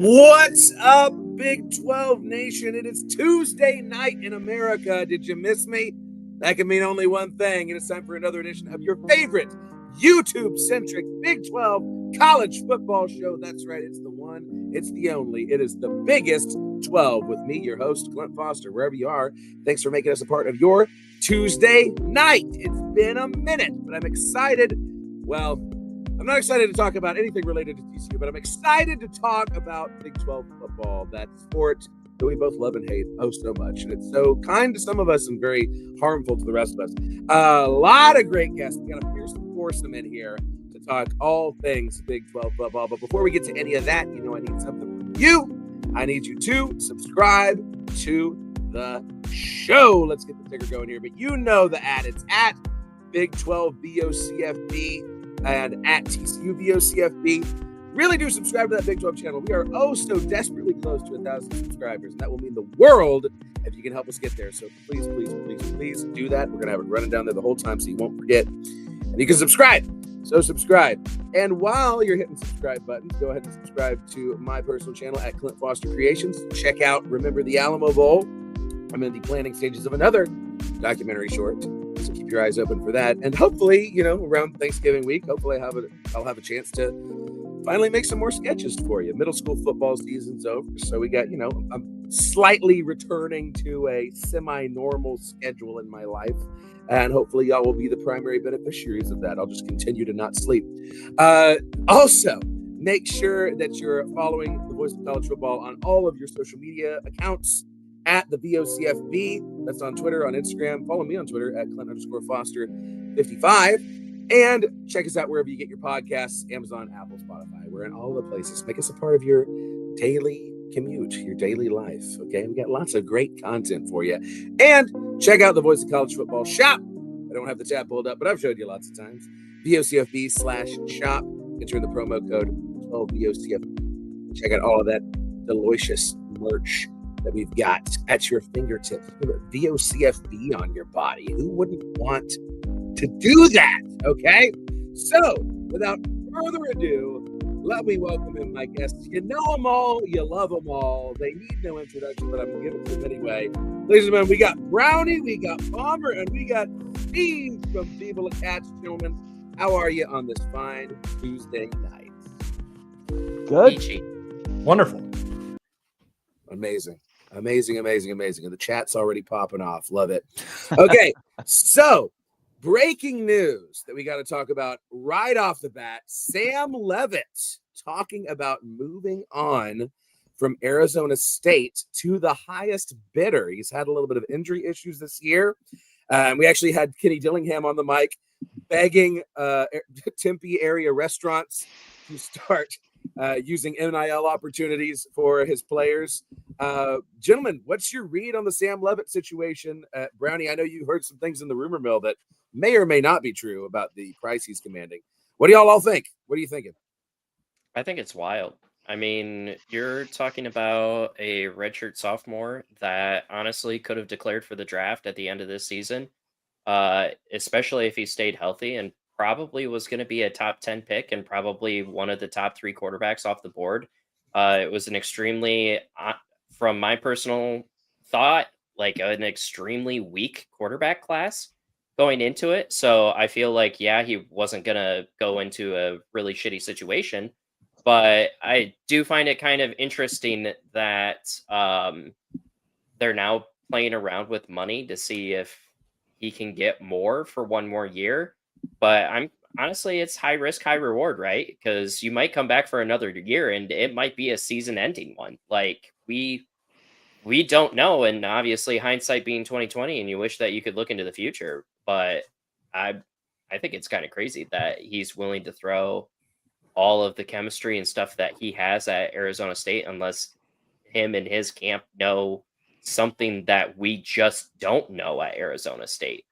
What's up, Big 12 Nation? It is Tuesday night in America. Did you miss me? That can mean only one thing. It is time for another edition of your favorite YouTube-centric Big 12 college football show. That's right. It's the one. It's the only. It is the biggest 12 with me, your host, Clint Foster, wherever you are. Thanks for making us a part of your Tuesday night. It's been a minute, but I'm excited. Well, I'm not excited to talk about anything related to TCU, but I'm excited to talk about Big 12 football, that sport that we both love and hate so much. And it's so kind to some of us and very harmful to the rest of us. A lot of great guests. We got a fearsome foursome in here to talk all things Big 12 football. But before we get to any of that, you know I need something from you. I need you to subscribe to the show. Let's get the ticker going here. But you know the ad. It's at Big 12 BOCFB. And at TCU VOCFB. Really do subscribe to that Big 12 channel. We are so desperately close to 1,000 subscribers, and that will mean the world if you can help us get there. So please do that. We're going to have it running down there the whole time so you won't forget. And you can subscribe. So subscribe. And while you're hitting subscribe buttons, go ahead and subscribe to my personal channel at Clint Foster Creations. Check out Remember the Alamo Bowl. I'm in the planning stages of another documentary short. So keep your eyes open for that. And hopefully, around Thanksgiving week, hopefully I'll have a chance to finally make some more sketches for you. Middle school football season's over. So we got, I'm slightly returning to a semi-normal schedule in my life. And hopefully y'all will be the primary beneficiaries of that. I'll just continue to not sleep. Also, make sure that you're following the Voice of College Football on all of your social media accounts. At the VOCFB, that's on Twitter, on Instagram. Follow me on Twitter at Clint_Foster55. And check us out wherever you get your podcasts, Amazon, Apple, Spotify. We're in all the places. Make us a part of your daily commute, your daily life, okay? We got lots of great content for you. And check out the Voice of College Football shop. I don't have the tab pulled up, but I've showed you lots of times. VOCFB/shop. Enter in the promo code 12VOCFB. Check out all of that delicious merch that we've got at your fingertips. VOCFB on your body. Who wouldn't want to do that? Okay? So, without further ado, let me welcome in my guests. You know them all. You love them all. They need no introduction, but I'm going to give it to them anyway. Ladies and gentlemen, we got Brownie, we got Bomber, and we got Steve from Feeble Cats. Gentlemen, how are you on this fine Tuesday night? Good. Peachy. Wonderful. Amazing. And the chat's already popping off. Love it. Okay, so breaking news that we got to talk about right off the bat. Sam Leavitt talking about moving on from Arizona State to the highest bidder. He's had a little bit of injury issues this year. We actually had Kenny Dillingham on the mic begging Tempe area restaurants to start using NIL opportunities for his players. Gentlemen, what's your read on the Sam Leavitt situation? Brownie, I know you heard some things in the rumor mill that may or may not be true about the price he's commanding. What do y'all all think? What are you thinking? I think it's wild. I mean, you're talking about a redshirt sophomore that honestly could have declared for the draft at the end of this season, especially if he stayed healthy, and probably was going to be a top 10 pick and probably one of the top 3 quarterbacks off the board. It was an extremely, from my personal thought, like an extremely weak quarterback class going into it. So I feel like, yeah, he wasn't going to go into a really shitty situation, but I do find it kind of interesting that they're now playing around with money to see if he can get more for one more year. But honestly, it's high risk, high reward, right? Because you might come back for another year and it might be a season ending one. Like we don't know. And obviously hindsight being 2020, and you wish that you could look into the future. But I think it's kind of crazy that he's willing to throw all of the chemistry and stuff that he has at Arizona State, unless him and his camp know something that we just don't know at Arizona State.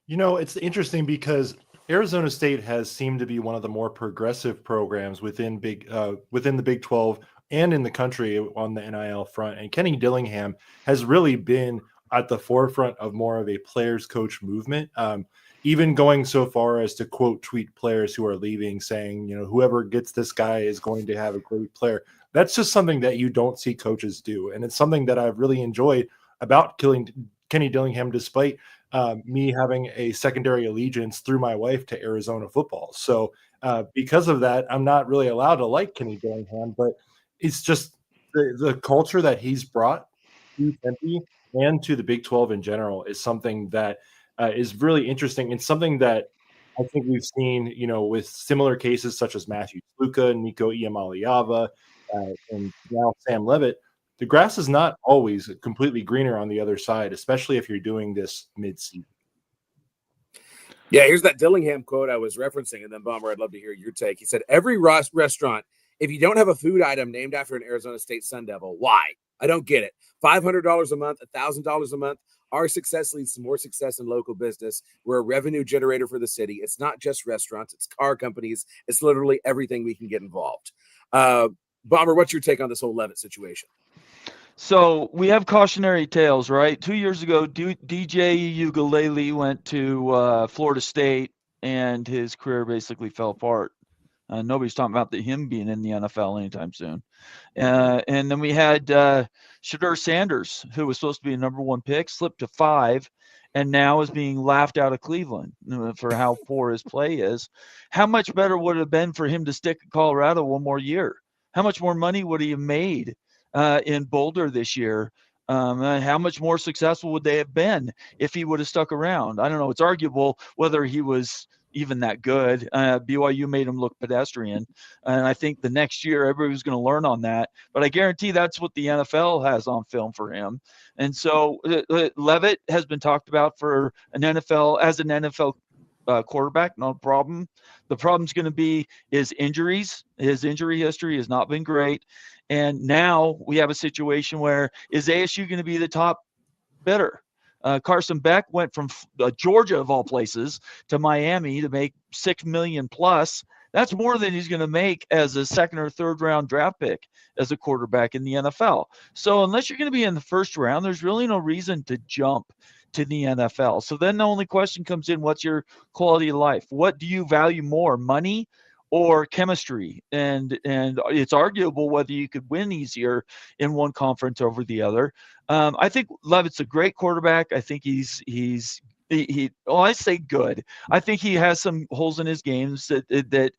It's interesting because Arizona State has seemed to be one of the more progressive programs within the Big 12 and in the country on the NIL front. And Kenny Dillingham has really been at the forefront of more of a players coach movement. even going so far as to quote tweet players who are leaving, saying, whoever gets this guy is going to have a great player. That's just something that you don't see coaches do, and it's something that I've really enjoyed about Kenny Dillingham, despite me having a secondary allegiance through my wife to Arizona football. So because of that, I'm not really allowed to like Kenny Dillingham, but it's just the culture that he's brought to Tempe and to the Big 12 in general is something that is really interesting, and something that I think we've seen, with similar cases such as Matthew Sluka, Nico Iamaleava, and now Sam Levitt. The grass is not always completely greener on the other side, especially if you're doing this mid-season. Yeah, here's that Dillingham quote I was referencing, and then Bomber, I'd love to hear your take. He said, "Every restaurant, if you don't have a food item named after an Arizona State Sun Devil, why? I don't get it. $500 a month, $1,000 a month. Our success leads to more success in local business. We're a revenue generator for the city. It's not just restaurants. It's car companies. It's literally everything we can get involved." Bomber, what's your take on this whole Levitt situation? So we have cautionary tales, right? 2 years ago, DJ Ugalele went to Florida State, and his career basically fell apart. Nobody's talking about him being in the NFL anytime soon. And then we had Shedeur Sanders, who was supposed to be a number 1 pick, slipped to 5, and now is being laughed out of Cleveland for how poor his play is. How much better would it have been for him to stick in Colorado one more year? How much more money would he have made in Boulder this year? How much more successful would they have been if he would have stuck around? I don't know. It's arguable whether he was even that good. BYU made him look pedestrian. And I think the next year, everybody's going to learn on that. But I guarantee that's what the NFL has on film for him. And so Levitt has been talked about for an NFL quarterback, no problem. The problem's going to be his injuries. His injury history has not been great. And now we have a situation where is ASU going to be the top bidder? Carson Beck went from Georgia, of all places, to Miami to make $6 million plus. That's more than he's going to make as a second or third round draft pick as a quarterback in the NFL. So unless you're going to be in the first round, there's really no reason to jump to the NFL. So then the only question comes in, what's your quality of life? What do you value more, money or chemistry? And it's arguable whether you could win easier in one conference over the other. I think Levitt's a great quarterback. I think I say good. I think he has some holes in his games that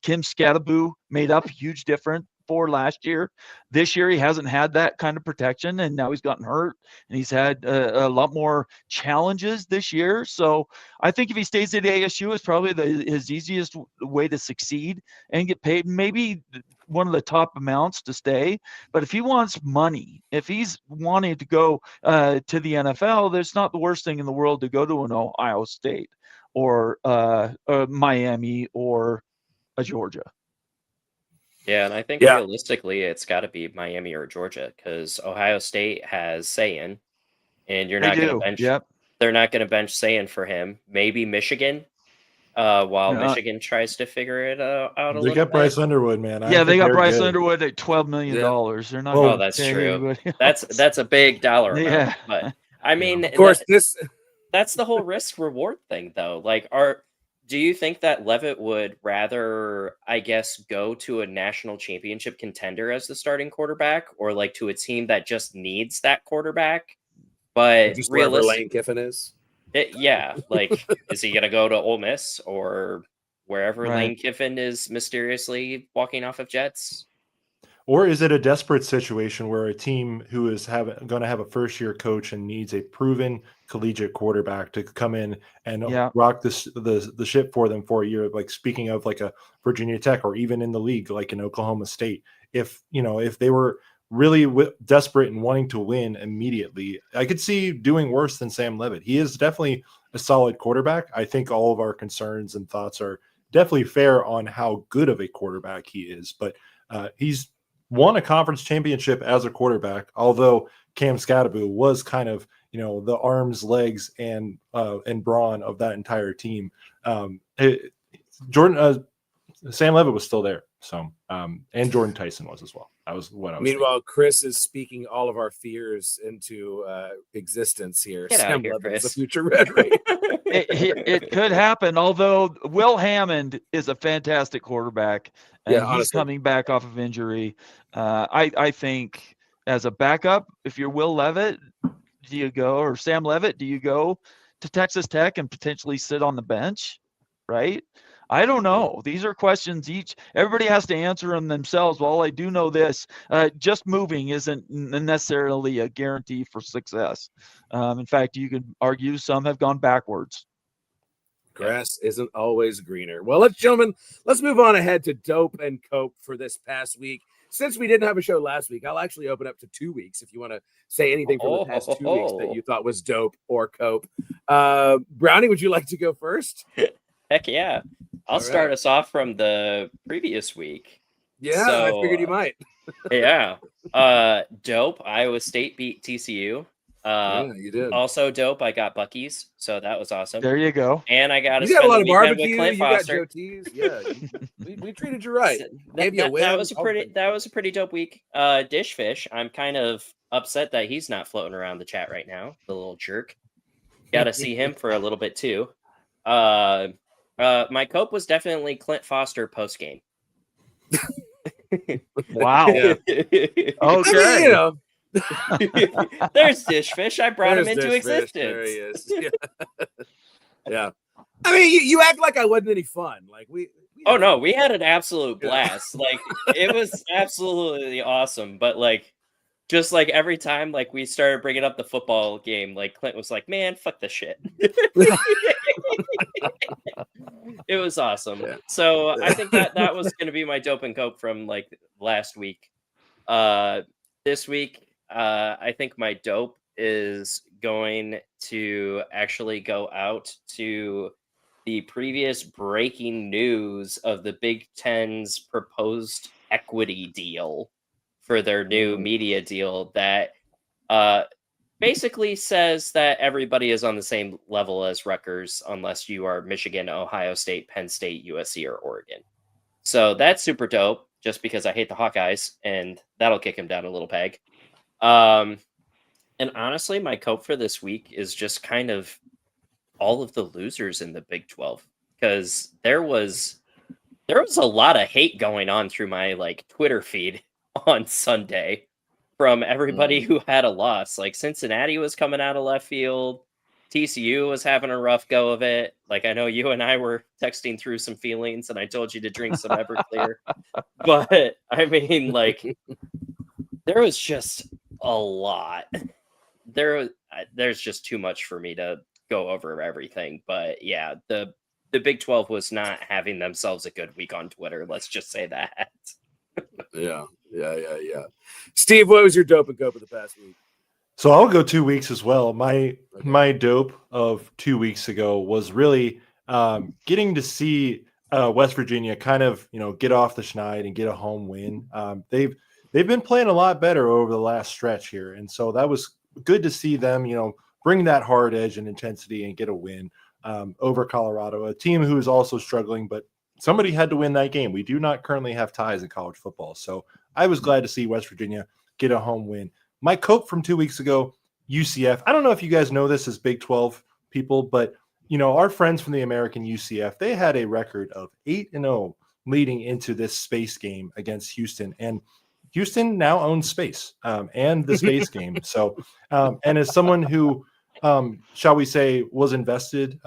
Kim Scadaboo made up, huge difference for last year. This year he hasn't had that kind of protection, and now he's gotten hurt, and he's had a lot more challenges this year. So I think if he stays at ASU, it's probably his easiest way to succeed and get paid, maybe one of the top amounts to stay. But if he wants money, if he's wanting to go to the NFL, there's not the worst thing in the world to go to an Ohio State or Miami or a Georgia. Yeah, and I think realistically, it's got to be Miami or Georgia, because Ohio State has Sayin, and you're not going to bench. Yep. They're not going to bench Sayin for him. Maybe Michigan, while Michigan tries to figure it out a little bit. They got Bryce Underwood, man. They got Bryce Underwood at $12 million. They're not. Oh, that's true. That's a big dollar amount. Yeah. But I mean, of course, that's the whole risk reward thing, though. Like, do you think that Levitt would rather, I guess, go to a national championship contender as the starting quarterback, or like to a team that just needs that quarterback? But just wherever Lane Kiffin is. Like, is he gonna go to Ole Miss or wherever Right. Lane Kiffin is mysteriously walking off of jets? Or is it a desperate situation where a team who is going to have a first-year coach and needs a proven collegiate quarterback to come in and rock the ship for them for a year? Like, speaking of like a Virginia Tech, or even in the league, like in Oklahoma State, if they were really desperate and wanting to win immediately, I could see doing worse than Sam Levitt. He is definitely a solid quarterback. I think all of our concerns and thoughts are definitely fair on how good of a quarterback he is, but he's won a conference championship as a quarterback, although Cam Scadaboo was kind of, the arms, legs, and brawn of that entire team. Sam Levitt was still there. So, and Jordan Tyson was as well. That was what I was Meanwhile, Chris is speaking all of our fears into existence here. Get out of Sam here, Levitt is the Chris. future Red Raiders. It could happen, although Will Hammond is a fantastic quarterback, and Yeah, he's honestly. coming back off of injury. I think as a backup, if you're Will Levitt, do you go, or Sam Levitt, do you go to Texas Tech and potentially sit on the bench, right? I don't know. These are questions everybody has to answer them themselves. Well, I do know this, just moving isn't necessarily a guarantee for success. In fact, you could argue some have gone backwards. Grass isn't always greener. Well, gentlemen, let's move on ahead to Dope and Cope for this past week. Since we didn't have a show last week, I'll actually open up to 2 weeks if you want to say anything from the past 2 weeks that you thought was dope or Cope. Brownie, would you like to go first? Heck yeah. I'll start us off from the previous week. Yeah, I figured you might. Yeah. Dope. Iowa State beat TCU. Yeah, you did. Also dope. I got Buc-ee's, so that was awesome. There you go. And I got to spend spend a lot the of weekend barbecue. with Clint You got Foster. Joe T's. Yeah, we treated you right. That was a pretty dope week. Dishfish. I'm kind of upset that he's not floating around the chat right now. The little jerk. Got to see him for a little bit too. My cope was definitely Clint Foster post game. Wow. Yeah. Okay. I mean, you know. There's Dishfish. I brought him into Dishfish. existence. There he is. Yeah. Yeah. I mean, you act like I wasn't any fun. Like we Oh no, we had an absolute blast. Like it was absolutely awesome. But like, just like every time like we started bringing up the football game, like Clint was like, "Man, fuck this shit." It was awesome. Yeah. So I think that was going to be my dope and cope from like last week. This week, I think my dope is going to actually go out to the previous breaking news of the Big Ten's proposed equity deal for their new media deal that basically says that everybody is on the same level as Rutgers unless you are Michigan, Ohio State, Penn State, USC, or Oregon. So that's super dope just because I hate the Hawkeyes and that'll kick him down a little peg. And honestly, my cope for this week is just kind of all of the losers in the Big 12 because there was a lot of hate going on through my like Twitter feed on Sunday from everybody who had a loss. Like Cincinnati was coming out of left field. TCU was having a rough go of it. Like I know you and I were texting through some feelings and I told you to drink some Everclear. But I mean, like there was just a lot. There's just too much for me to go over everything. But yeah, the Big 12 was not having themselves a good week on Twitter. Let's just say that. Yeah. Steve, what was your dope and cope of the past week? So I'll go 2 weeks as well. My dope of 2 weeks ago was really getting to see West Virginia kind of get off the schneid and get a home win. They've been playing a lot better over the last stretch here, and so that was good to see them bring that hard edge and intensity and get a win over Colorado, a team who is also struggling, but somebody had to win that game. We do not currently have ties in college football, so I was glad to see West Virginia get a home win. My cope from 2 weeks ago, UCF. I don't know if you guys know this as Big 12 people, but our friends from the American UCF, they had a record of 8-0 leading into this space game against Houston, and Houston now owns space and the space game. So, and as someone who, shall we say, was invested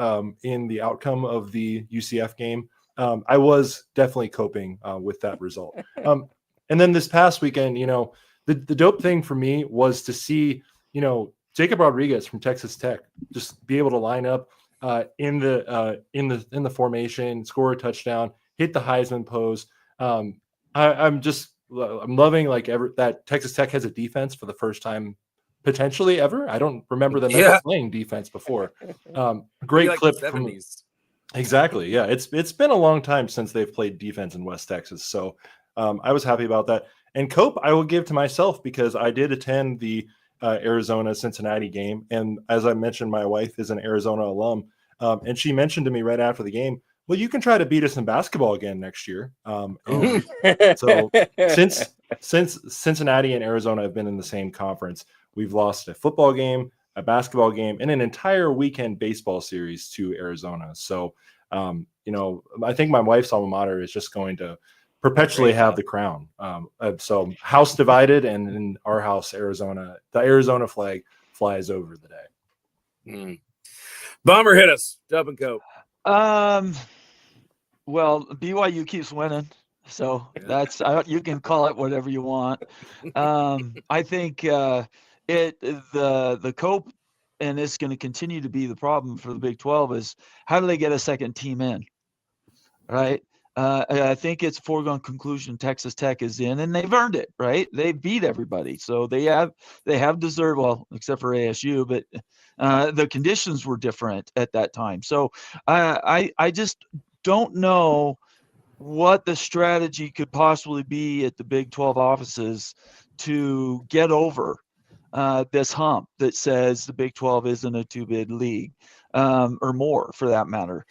in the outcome of the UCF game, I was definitely coping with that result. And then this past weekend, the dope thing for me was to see, Jacob Rodriguez from Texas Tech just be able to line up in the formation, score a touchdown, hit the Heisman pose. I'm loving that Texas Tech has a defense for the first time potentially ever. I don't remember them ever playing defense before. Great clip from exactly. Yeah, it's been a long time since they've played defense in West Texas. So I was happy about that. And cope I will give to myself because I did attend the Arizona-Cincinnati game. And as I mentioned, my wife is an Arizona alum. And she mentioned to me right after the game, Well, you can try to beat us in basketball again next year. Oh. So since Cincinnati and Arizona have been in the same conference, we've lost a football game, a basketball game, and an entire weekend baseball series to Arizona. So, I think my wife's alma mater is just going to perpetually have the crown. So house divided, and in our house, Arizona, the Arizona flag flies over the day. Bomber, hit us. Dub and Cope. Well, BYU keeps winning, so that's you can call it whatever you want. I think the Cope, and it's going to continue to be the problem for the Big 12, is how do they get a second team in, right? I think it's foregone conclusion Texas Tech is in, and they've earned it, right? They beat everybody, so they have deserved, well, except for ASU, but the conditions were different at that time. So I just don't know what the strategy could possibly be at the Big 12 offices to get over this hump that says the Big 12 isn't a two-bid league, or more for that matter.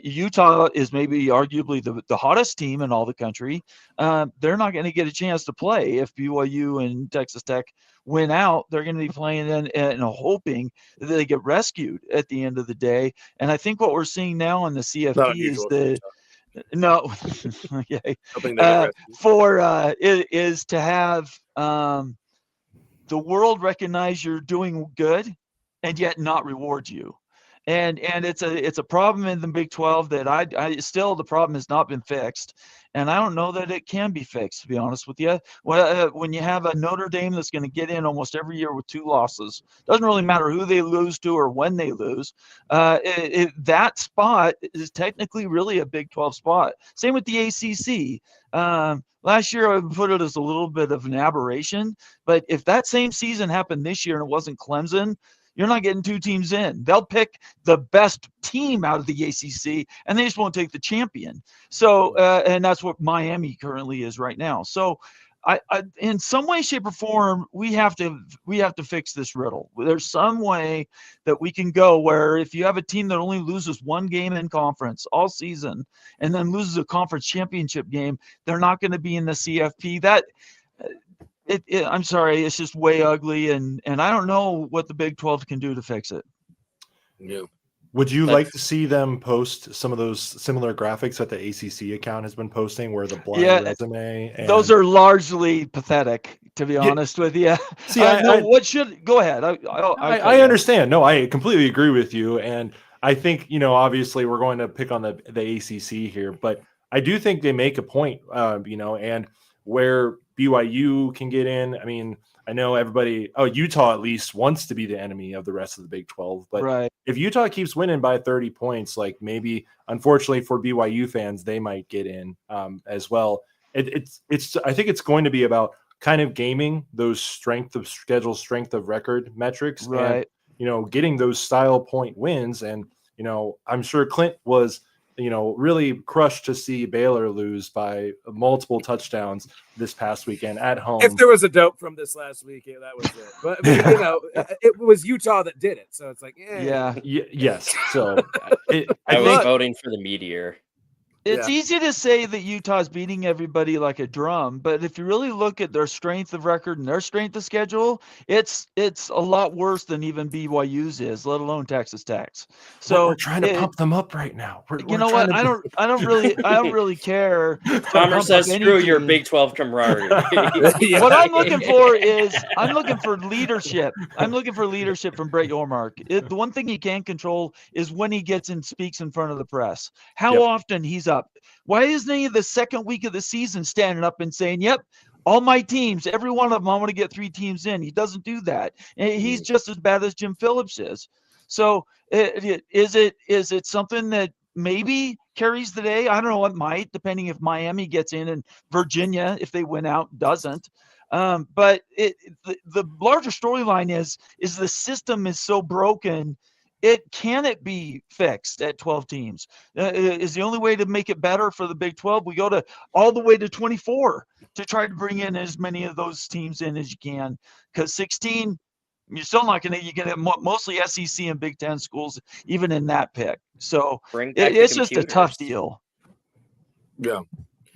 Utah is maybe arguably the hottest team in all the country. They're not going to get a chance to play if BYU and Texas Tech win out. They're going to be playing and hoping that they get rescued at the end of the day. And I think what we're seeing now in the CFP is no, okay, is to have the world recognize you're doing good and yet not reward you. And it's a problem in the Big 12 that I still, the problem has not been fixed, and I don't know that it can be fixed, to be honest with you. When you have a Notre Dame that's going to get in almost every year with 2 losses, doesn't really matter who they lose to or when they lose. That spot is technically really a Big 12 spot. Same with the ACC. Last year I would put it as a little bit of an aberration, but if that same season happened this year and it wasn't Clemson, you're not getting 2 teams in. They'll pick the best team out of the ACC, and they just won't take the champion. So, and that's what Miami currently is right now. So, I in some way, shape, or form, we have to fix this riddle. There's some way that we can go where if you have a team that only loses 1 game in conference all season and then loses a conference championship game, they're not going to be in the CFP. That I'm sorry, it's just way ugly, and I don't know what the Big 12 can do to fix it. Yeah. Would you like to see them post some of those similar graphics that the ACC account has been posting, where the blind resume? And... Those are largely pathetic, to be honest with you. See, what should go ahead? I understand. No, I completely agree with you, and I think obviously we're going to pick on the ACC here, but I do think they make a point, and where BYU can get in. I mean, I know everybody, Utah at least wants to be the enemy of the rest of the Big 12, but if Utah keeps winning by 30 points, like maybe, unfortunately for BYU fans, they might get in as well. I think it's going to be about kind of gaming those strength of schedule, strength of record metrics, and getting those style point wins. And I'm sure Clint was really crushed to see Baylor lose by multiple touchdowns this past weekend at home. If there was a dope from this last week, that was it. But it was Utah that did it, so it's like, yes. So I was voting for the Meteor. It's easy to say that Utah's beating everybody like a drum, but if you really look at their strength of record and their strength of schedule, it's a lot worse than even BYU's is, let alone Texas Tech's. So we're trying to pump them up right now. I don't really care. Palmer says, "Screw your Big 12 camaraderie." What I'm looking for is leadership. I'm looking for leadership from Brett Yormark. The one thing he can control is when he gets and speaks in front of the press. How often he's up. Why isn't he the second week of the season standing up and saying, "Yep, all my teams, every one of them, I want to get 3 teams in"? He doesn't do that. And he's just as bad as Jim Phillips is. So is it something that maybe carries the day? I don't know. It might, depending if Miami gets in and Virginia, if they win out, doesn't. But the larger storyline is the system is so broken. Can it be fixed at 12 teams? Is the only way to make it better for the Big 12. We go all the way to 24 to try to bring in as many of those teams in as you can, because 16, You're still not going to. You get mostly SEC and Big Ten schools, even in that pick. So Bring back the it's just a tough computers. deal. Yeah.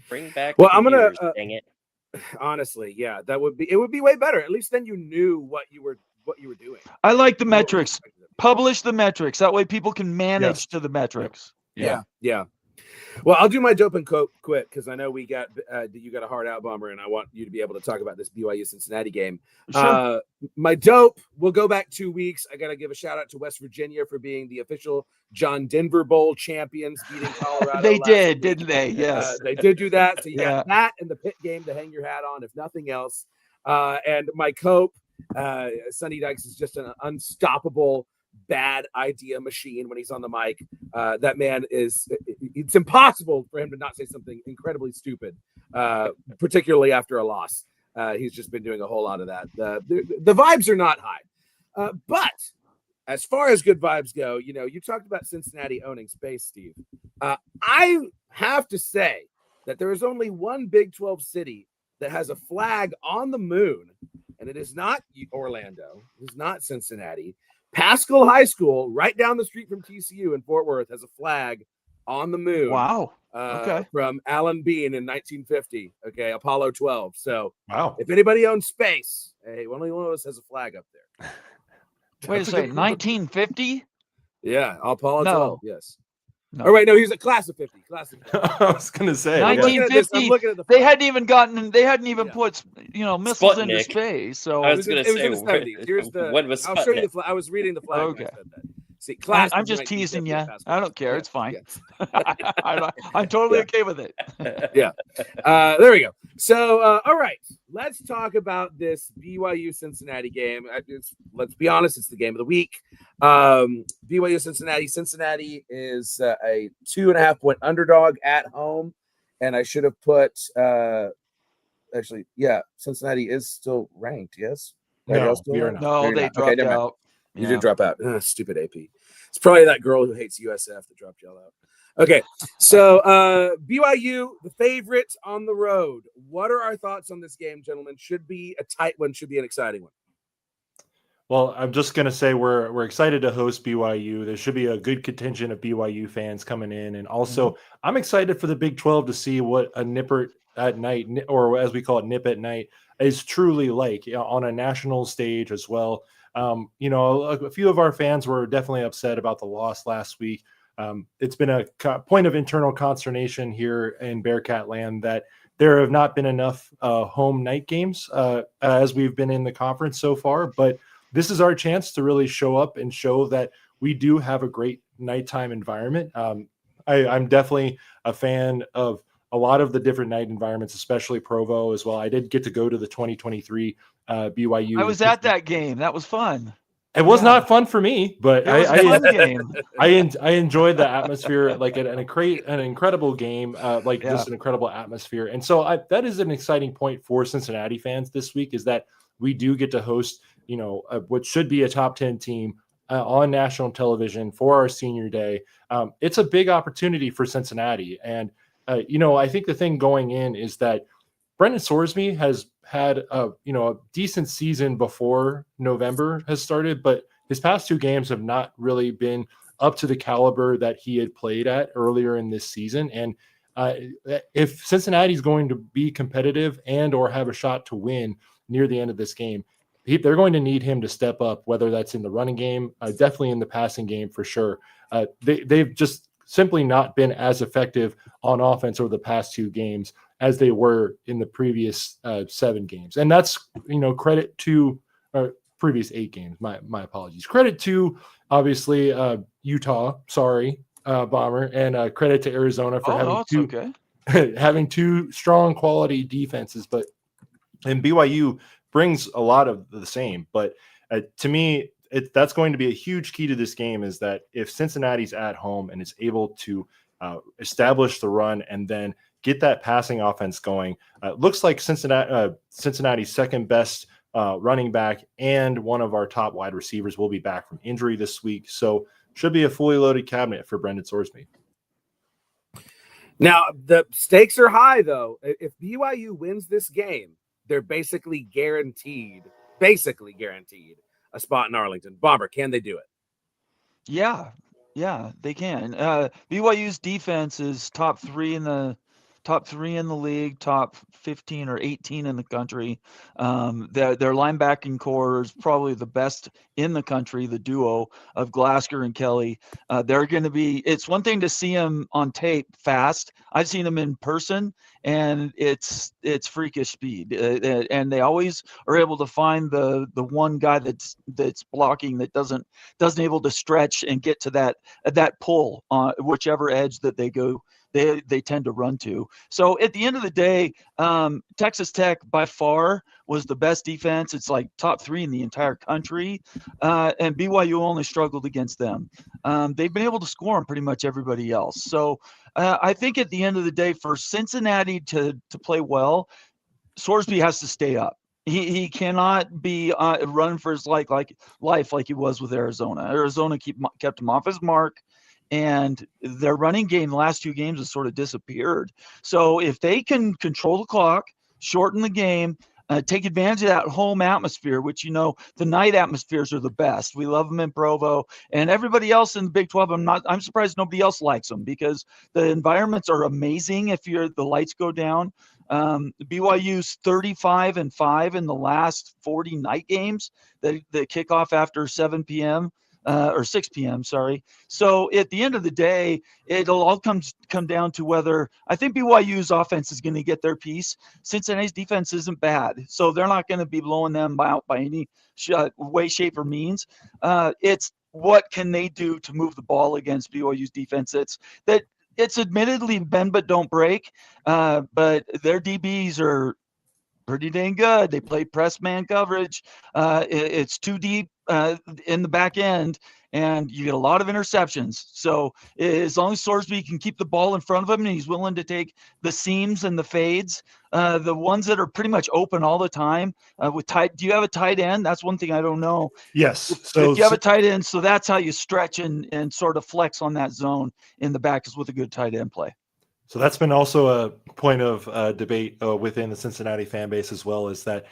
Bring back Well, the I'm gonna computers. Dang it. honestly, yeah, it would be way better. At least then you knew what you were doing. I like the You know what was metrics. expected of you. Publish the metrics. That way people can manage Yes. to the metrics. Yeah. Well, I'll do my dope and quote quick because I know you got a hard out, Bomber, and I want you to be able to talk about this BYU Cincinnati game. Sure. My dope, we'll go back 2 weeks. I got to give a shout out to West Virginia for being the official John Denver Bowl champions, beating Colorado. They last did, week. didn't they? Yes. They did do that. So you Yeah. got that and the Pitt game to hang your hat on, if nothing else. And my cope, Sonny Dykes is just an unstoppable bad idea machine when he's on the mic. That man it's impossible for him to not say something incredibly stupid, particularly after a loss. He's just been doing a whole lot of that. The vibes are not high. But as far as good vibes go, you talked about Cincinnati owning space, Steve. I have to say that there is only one Big 12 city that has a flag on the moon, and it is not Orlando. It is not Cincinnati. Pascal High School, right down the street from TCU in Fort Worth, has a flag on the moon. Wow. Okay. From Alan Bean in 1950. Okay, Apollo 12. So, Wow. if anybody owns space, hey, only one of us has a flag up there. Wait a second. 1950? Yeah, Apollo No. 12. Yes. No. Oh, wait, no, he's a class of 50. Class of 50. I was gonna say. I'm looking at this. I'm 1950, looking at the They flag. hadn't even Yeah. put missiles into Sputnik. space. So I It was was in gonna the say, 70s. Here's the. when was I'll show you Sputnik? the flag. I was reading the flag. Okay. When I said that. See, class. I'm of just teasing 1950 you. Pascal. I don't care. Yeah, It's fine. yeah. I'm totally Yeah. okay with it. There we go. So, all right, let's talk about this BYU Cincinnati game. Let's be honest, it's the game of the week. BYU Cincinnati. Cincinnati is a 2.5 point underdog at home, and I should have put. Cincinnati is still ranked. Yes. No, Y'all still we are ranked? not. No, You're they not. Okay, dropped never mind. out. You did drop out. Ugh, stupid AP. It's probably that girl who hates USF that dropped y'all out. Okay, so BYU, the favorite on the road. What are our thoughts on this game, gentlemen? Should be a tight one. Should be an exciting one. Well, I'm just gonna say we're excited to host BYU. There should be a good contingent of BYU fans coming in, and also I'm excited for the Big 12 to see what a nipper at night, or as we call it, nip at night, is truly like on a national stage as well. A few of our fans were definitely upset about the loss last week. It's been a point of internal consternation here in Bearcat land that there have not been enough home night games as we've been in the conference so far. But this is our chance to really show up and show that we do have a great nighttime environment. I'm definitely a fan of a lot of the different night environments, especially Provo as well. I did get to go to the 2023 BYU. I was at that game. That was fun. It was not fun for me, but It was a fun game. I enjoyed the atmosphere, like an incredible game, just an incredible atmosphere. And so that is an exciting point for Cincinnati fans this week, is that we do get to host, what should be a top 10 team on national television for our senior day. It's a big opportunity for Cincinnati. And, I think the thing going in is that Brendan Sorsby has had a decent season before November has started, but his past 2 games have not really been up to the caliber that he had played at earlier in this season. And if Cincinnati is going to be competitive and or have a shot to win near the end of this game, they're going to need him to step up, whether that's in the running game, definitely in the passing game for sure. They've just simply not been as effective on offense over the past 2 games as they were in the previous 7 games. And that's, credit to previous 8 games. My apologies. Credit to, obviously, Utah, Bomber, and credit to Arizona for having 2 strong quality defenses. And BYU brings a lot of the same. But to me, that's going to be a huge key to this game, is that if Cincinnati's at home and is able to establish the run and then get that passing offense going, looks like Cincinnati's second best running back and one of our top wide receivers will be back from injury this week. So should be a fully loaded cabinet for Brendan Sorsby. Now, the stakes are high, though. If BYU wins this game, they're basically guaranteed a spot in Arlington. Bomber, can they do it? Yeah, they can. BYU's defense is top three in the league, top 15 or 18 in the country. Their linebacking core is probably the best in the country. The duo of Glasker and Kelly. They're going to be. It's one thing to see them on tape fast. I've seen them in person, and it's freakish speed. And they always are able to find the one guy that's blocking that doesn't able to stretch and get to that pull on whichever edge that they go. They tend to run to. So at the end of the day, Texas Tech by far was the best defense. It's like top 3 in the entire country, and BYU only struggled against them. They've been able to score on pretty much everybody else. So I think at the end of the day, for Cincinnati to play well, Sorsby has to stay up. He cannot be running for his life like he was with Arizona. Arizona kept him off his mark, and their running game the last 2 games has sort of disappeared. So if they can control the clock, shorten the game, take advantage of that home atmosphere, which, the night atmospheres are the best. We love them in Provo, and everybody else in the Big 12. I'm surprised nobody else likes them, because the environments are amazing if the lights go down. BYU's 35-5 in the last 40 night games that kick off after 7 p.m. Or 6 p.m. Sorry. So at the end of the day, it'll all come down to whether I think BYU's offense is going to get their piece. Cincinnati's defense isn't bad, so they're not going to be blowing them out by any way, shape, or means. It's what can they do to move the ball against BYU's defense. It's admittedly bend but don't break, but their DBs are pretty dang good. They play press man coverage. It's too deep in the back end, and you get a lot of interceptions. So as long as Sorsby can keep the ball in front of him and he's willing to take the seams and the fades, the ones that are pretty much open all the time do you have a tight end? That's one thing I don't know. Yes. If you have a tight end, so that's how you stretch and sort of flex on that zone in the back, is with a good tight end play. So that's been also a point of debate within the Cincinnati fan base as well, is that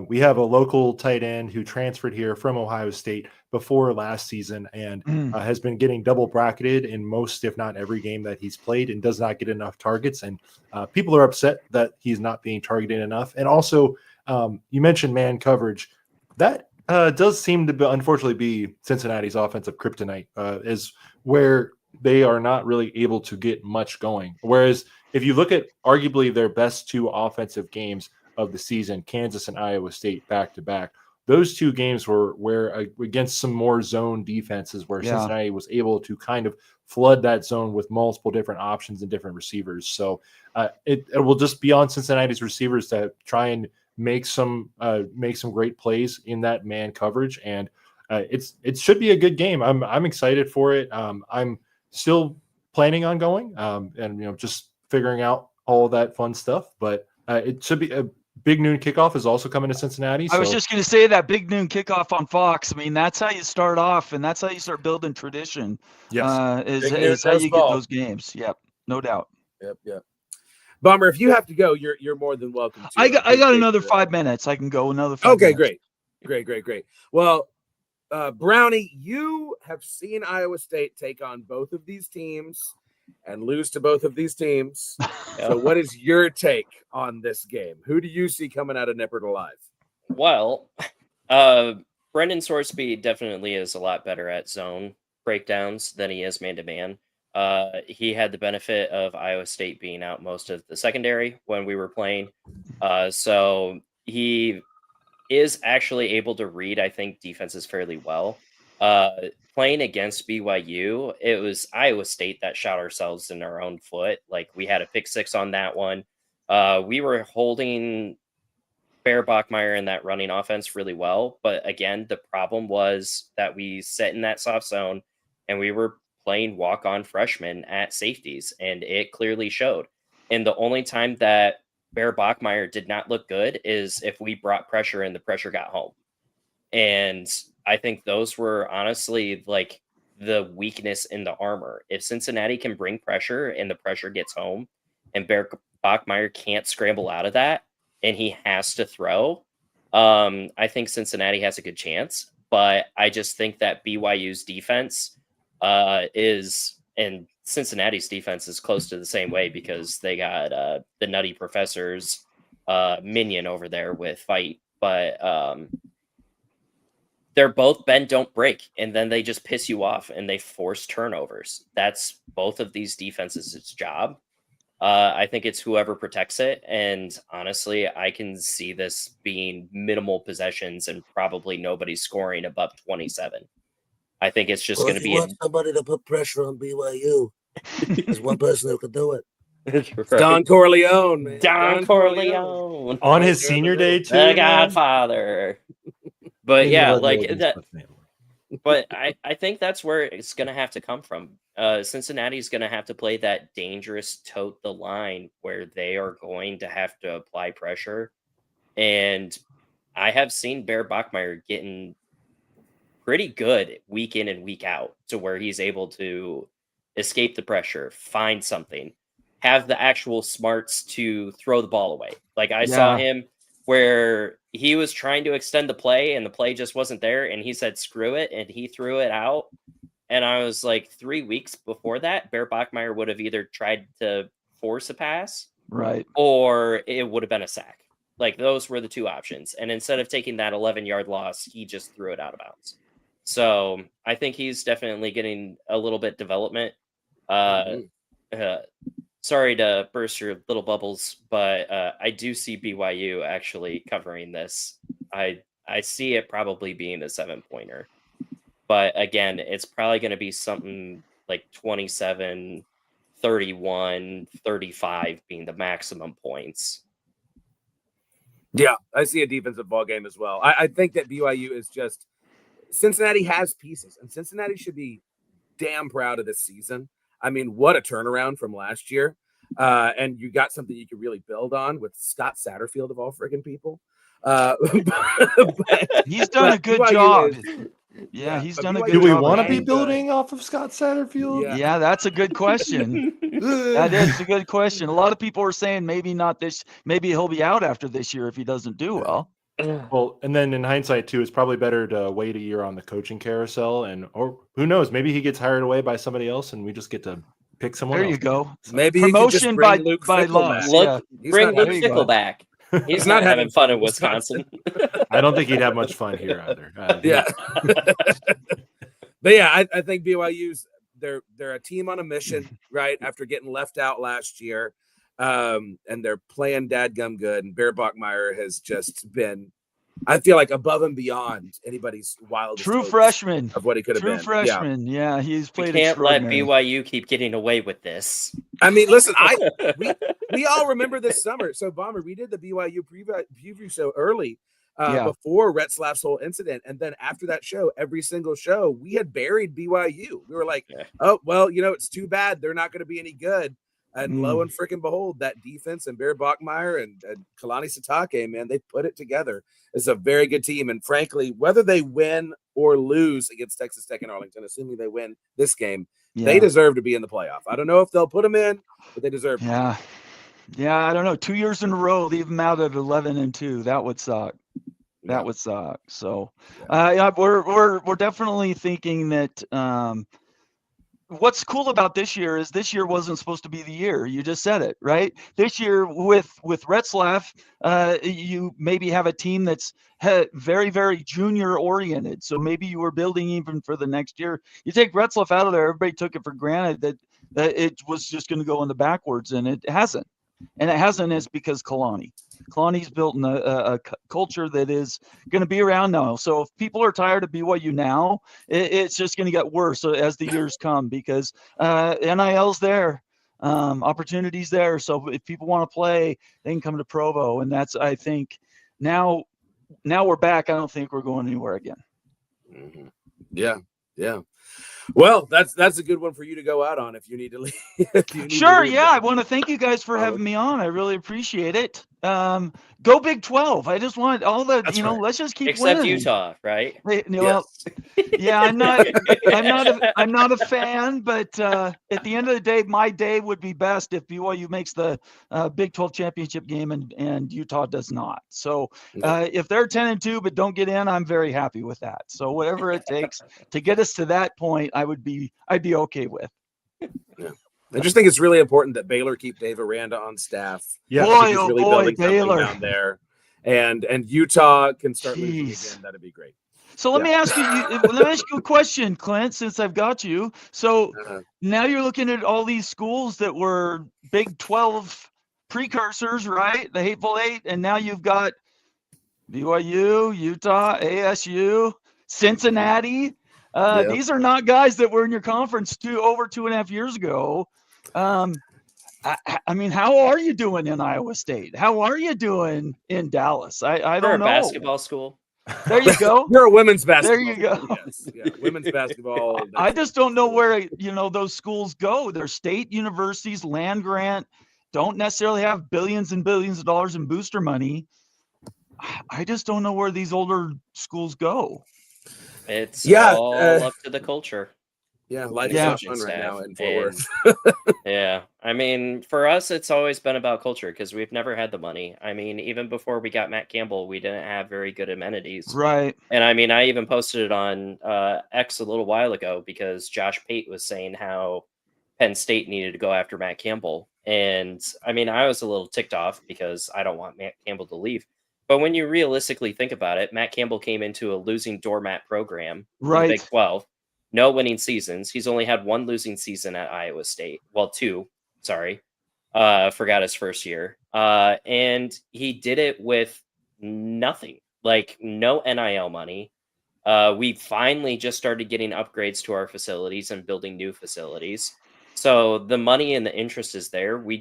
we have a local tight end who transferred here from Ohio State before last season and has been getting double bracketed in most, if not every game that he's played, and does not get enough targets. And people are upset that he's not being targeted enough. And also, you mentioned man coverage. That does seem to unfortunately be Cincinnati's offensive kryptonite, is where they are not really able to get much going. Whereas if you look at arguably their best 2 offensive games of the season, Kansas and Iowa State back to back, those 2 games were against some more zone defenses where Cincinnati was able to kind of flood that zone with multiple different options and different receivers. So it will just be on Cincinnati's receivers to try and make some great plays in that man coverage. And it should be a good game. I'm excited for it. I'm still planning on going and just figuring out all of that fun stuff, but it should be a big noon kickoff is also coming to Cincinnati. I was just going to say that big noon kickoff on Fox. I mean, that's how you start off, and that's how you start building tradition. Yes. Is how you get those games. Yep. No doubt. Yep. Bomber, if you have to go, you're more than welcome to. I got another 5 minutes. I can go another 5 minutes. Okay, great. Well, Brownie, you have seen Iowa State take on both of these teams and lose to both of these teams. So what is your take on this game? Who do you see coming out of Nippert alive? Well, Brendan Sorsby definitely is a lot better at zone breakdowns than he is man-to-man. He had the benefit of Iowa State being out most of the secondary when we were playing. So he is actually able to read, I think, defenses fairly well. Playing against BYU, it was Iowa State that shot ourselves in our own foot. Like, we had a pick 6 on that one. We were holding Bear Bachmeier in that running offense really well. But again, the problem was that we set in that soft zone and we were playing walk-on freshmen at safeties, and it clearly showed. And the only time that Bear Bachmeier did not look good is if we brought pressure and the pressure got home. And I think those were honestly like the weakness in the armor. If Cincinnati can bring pressure and the pressure gets home and Bear Bachmeier can't scramble out of that and he has to throw, I think Cincinnati has a good chance. but I just think that BYU's defense and Cincinnati's defense is close to the same way because they got the Nutty Professor's minion over there with Fight, but they're both bend don't break, and then they just piss you off and they force turnovers. That's both of these defenses' job. I think it's whoever protects it, and honestly, I can see this being minimal possessions and probably nobody scoring above 27. I think it's just going to be somebody to put pressure on BYU. There's one person who could do it. Right. Don Corleone, man. Don Corleone on his senior day too. The Godfather. But yeah, like that. But I think that's where it's going to have to come from. Cincinnati's going to have to play that dangerous tote the line where they are going to have to apply pressure. And I have seen Bear Bachmeier getting pretty good week in and week out to where he's able to escape the pressure, find something, have the actual smarts to throw the ball away. Like I saw him where he was trying to extend the play and the play just wasn't there. And he said, screw it. And he threw it out. And I was like, 3 weeks before that, Bear Bachmeier would have either tried to force a pass, right, or it would have been a sack. Like those were the two options. And instead of taking that 11-yard loss, he just threw it out of bounds. So I think he's definitely getting a little bit development. Sorry to burst your little bubbles, but I do see BYU actually covering this. I see it probably being a 7-pointer. But again, it's probably going to be something like 27, 31, 35 being the maximum points. Yeah, I see a defensive ball game as well. I think that BYU is just Cincinnati has pieces, and Cincinnati should be damn proud of this season. I mean, what a turnaround from last year. And you got something you could really build on with Scott Satterfield of all friggin' people. He's done a good job. He's done a good job. Do we want to be building off of Scott Satterfield? Yeah, that's a good question. That is a good question. A lot of people are saying maybe not this. Maybe he'll be out after this year if he doesn't do well. Well, and then in hindsight too, it's probably better to wait a year on the coaching carousel, or who knows, maybe he gets hired away by somebody else, and we just get to pick someone. There else. you go. Maybe promotion by loss. Bring Luke Fickell back. He's not having fun in Wisconsin. I don't think he'd have much fun here either. But yeah, I think BYU's they're a team on a mission, right? After getting left out last year. And they're playing dadgum good. And Bear Bachmeier has just been, I feel like, above and beyond anybody's wildest true freshman of what he could have been. True freshman, yeah, he's played. You can't let BYU keep getting away with this. I mean, listen, we all remember this summer. So, Bomber, we did the BYU preview show early before Retzlaff's whole incident, and then after that show, every single show, we had buried BYU. We were like, oh well, it's too bad they're not going to be any good. And lo and freaking behold, that defense and Bear Bachmeier and Kalani Sitake, man, they put it together. It's a very good team. And frankly, whether they win or lose against Texas Tech and Arlington, assuming they win this game, they deserve to be in the playoff. I don't know if they'll put them in, but they deserve to. Yeah, I don't know. 2 years in a row, leave them out at 11-2. That would suck. That would suck. So, we're definitely thinking that. What's cool about this year is this year wasn't supposed to be the year. You just said it, right? This year with Retzlaff, you maybe have a team that's very, very junior oriented. So maybe you were building even for the next year. You take Retzlaff out of there, everybody took it for granted that it was just going to go in the backwards, and it hasn't. And it hasn't is because Kalani's built in a culture that is going to be around now. So if people are tired of BYU now, it's just going to get worse as the years come because NIL's there, opportunities there. So if people want to play, they can come to Provo. And that's, I think, now we're back. I don't think we're going anywhere again. Mm-hmm. Yeah. Well, that's a good one for you to go out on if you need to leave. Sure, yeah. I want to thank you guys for having me on. I really appreciate it. Go Big 12. I just want all the, That's right. let's just keep Except winning. Utah, right? Well, Yes. yeah, I'm not a fan, but at the end of the day, my day would be best if BYU makes the Big 12 championship game and Utah does not. So if they're 10-2 but don't get in, I'm very happy with that. So whatever it takes to get us to that point, I'd be okay with. Yeah. I just think it's really important that Baylor keep Dave Aranda on staff. Yeah. I think he's really building Baylor something down there, and Utah can start losing Jeez. again. That'd be great. So let me ask you a question, Clint, since I've got you. So now you're looking at all these schools that were Big 12 precursors, right? The Hateful Eight, and now you've got BYU, Utah, ASU, Cincinnati. These are not guys that were in your conference over 2.5 years ago. I mean, how are you doing in Iowa State? How are you doing in Dallas? I don't know. Basketball school. There you go. You're a women's basketball. There you go. Yes. Yeah, women's basketball. I just don't know where those schools go. They're state universities, land grant, don't necessarily have billions and billions of dollars in booster money. I just don't know where these older schools go. It's all up to the culture. Yeah, life is not fun right now in Fort Worth. Yeah, I mean, for us, it's always been about culture because we've never had the money. I mean, even before we got Matt Campbell, we didn't have very good amenities. Right. And I mean, I even posted it on X a little while ago because Josh Pate was saying how Penn State needed to go after Matt Campbell. And I mean, I was a little ticked off because I don't want Matt Campbell to leave. But when you realistically think about it, Matt Campbell came into a losing doormat program in Big 12. No winning seasons. He's only had one losing season at Iowa State. Well, two. Sorry. Forgot his first year. And he did it with nothing. Like, no NIL money. We finally just started getting upgrades to our facilities and building new facilities. So the money and the interest is there. We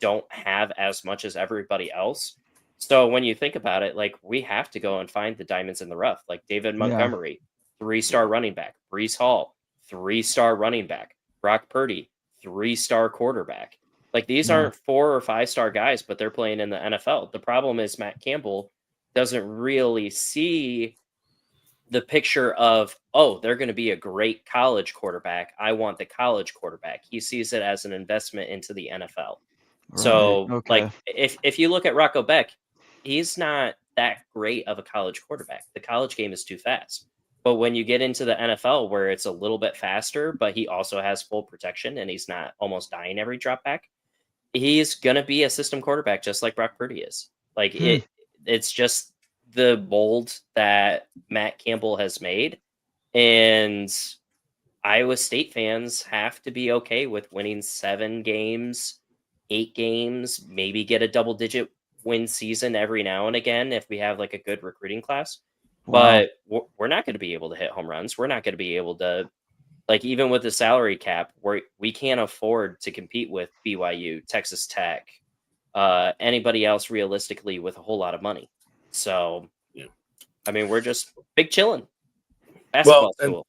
don't have as much as everybody else. So when you think about it, like, we have to go and find the diamonds in the rough. Like David Montgomery. 3-star running back. Breece Hall, 3-star running back. Brock Purdy, 3-star quarterback. Like, these aren't 4 or 5-star guys, but they're playing in the NFL. The problem is Matt Campbell doesn't really see the picture of, oh, they're going to be a great college quarterback. I want the college quarterback. He sees it as an investment into the NFL. Right. So, like, if you look at Rocco Beck, he's not that great of a college quarterback. The college game is too fast. But when you get into the NFL where it's a little bit faster, but he also has full protection and he's not almost dying every drop back, he's going to be a system quarterback just like Brock Purdy is. Like, it's just the mold that Matt Campbell has made. And Iowa State fans have to be okay with winning 7 games, 8 games, maybe get a double-digit win season every now and again if we have like a good recruiting class. But we're not going to be able to hit home runs. We're not going to be able to, like, even with the salary cap, we can't afford to compete with BYU, Texas Tech, anybody else realistically with a whole lot of money. So, I mean, we're just big chilling. Basketball school.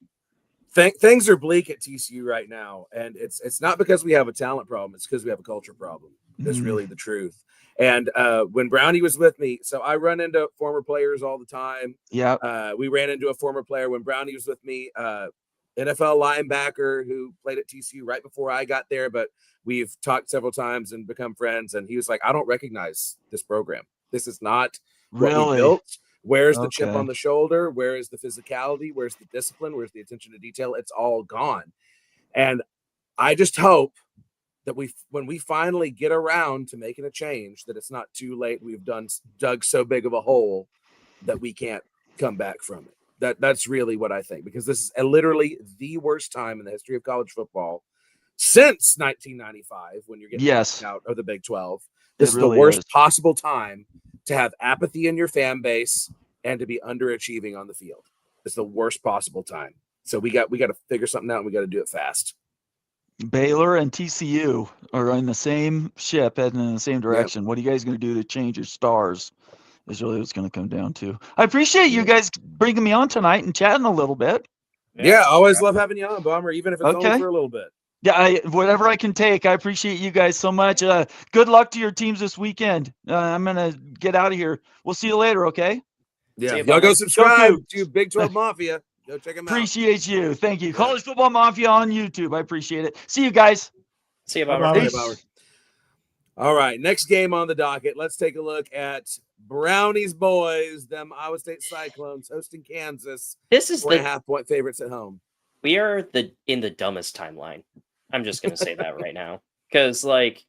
Things are bleak at TCU right now, and it's not because we have a talent problem. It's because we have a culture problem. That's really the truth. And when Brownie was with me, so I run into former players all the time. Yeah. We ran into a former player when Brownie was with me, NFL linebacker who played at TCU right before I got there, but we've talked several times and become friends. And he was like, I don't recognize this program. This is not what we built. Where's the chip on the shoulder? Where is the physicality? Where's the discipline? Where's the attention to detail? It's all gone. And I just hope that when we finally get around to making a change, that it's not too late. We've dug so big of a hole that we can't come back from it. That's really what I think, because this is literally the worst time in the history of college football since 1995, when you're getting out of the Big 12. This is the worst possible time to have apathy in your fan base and to be underachieving on the field. It's the worst possible time. So we got to figure something out, and we got to do it fast. Baylor and TCU are in the same ship, heading in the same direction. Yep. What are you guys going to do to change your stars is really what's going to come down to. I appreciate you guys bringing me on tonight and chatting a little bit. Yeah, always love having you on, Bomber, even if it's only Okay. for a little bit. Yeah, whatever I can take. I appreciate you guys so much. Good luck to your teams this weekend. I'm gonna get out of here. We'll see you later. Okay. Yeah, See you, y'all go Bomber. subscribe Cougs. to Big 12 Mafia. Go check them out. Appreciate you. Thank you. Yeah. College Football Mafia on YouTube. I appreciate it. See you guys. See you, Bye, Bomber. Bomber. Hey, Peace. Bomber. All right, next game on the docket. Let's take a look at Brownies boys, them Iowa State Cyclones hosting Kansas. This is 4.5-point favorites at home. we are in the dumbest timeline. I'm just gonna say that right now. Because like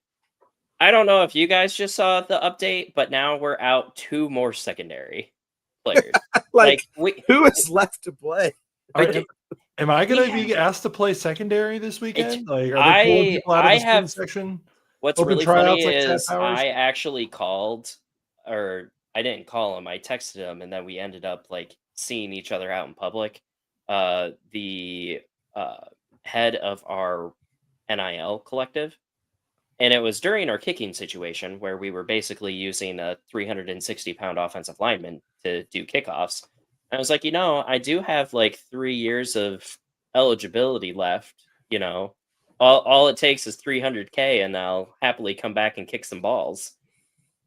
I don't know if you guys just saw the update, but now we're out 2 more secondary players. Who is left to play? Am I going to We be asked to play secondary this weekend? Like, are I- they pulling people out of I the student have- section? What's Open really tryouts funny like Ted is Powers? I actually called, or I didn't call him. I texted him, and then we ended up like seeing each other out in public. The head of our NIL collective, and it was during our kicking situation where we were basically using a 360-pound offensive lineman to do kickoffs. I was like, I do have like 3 years of eligibility left. All it takes is 300K, and I'll happily come back and kick some balls.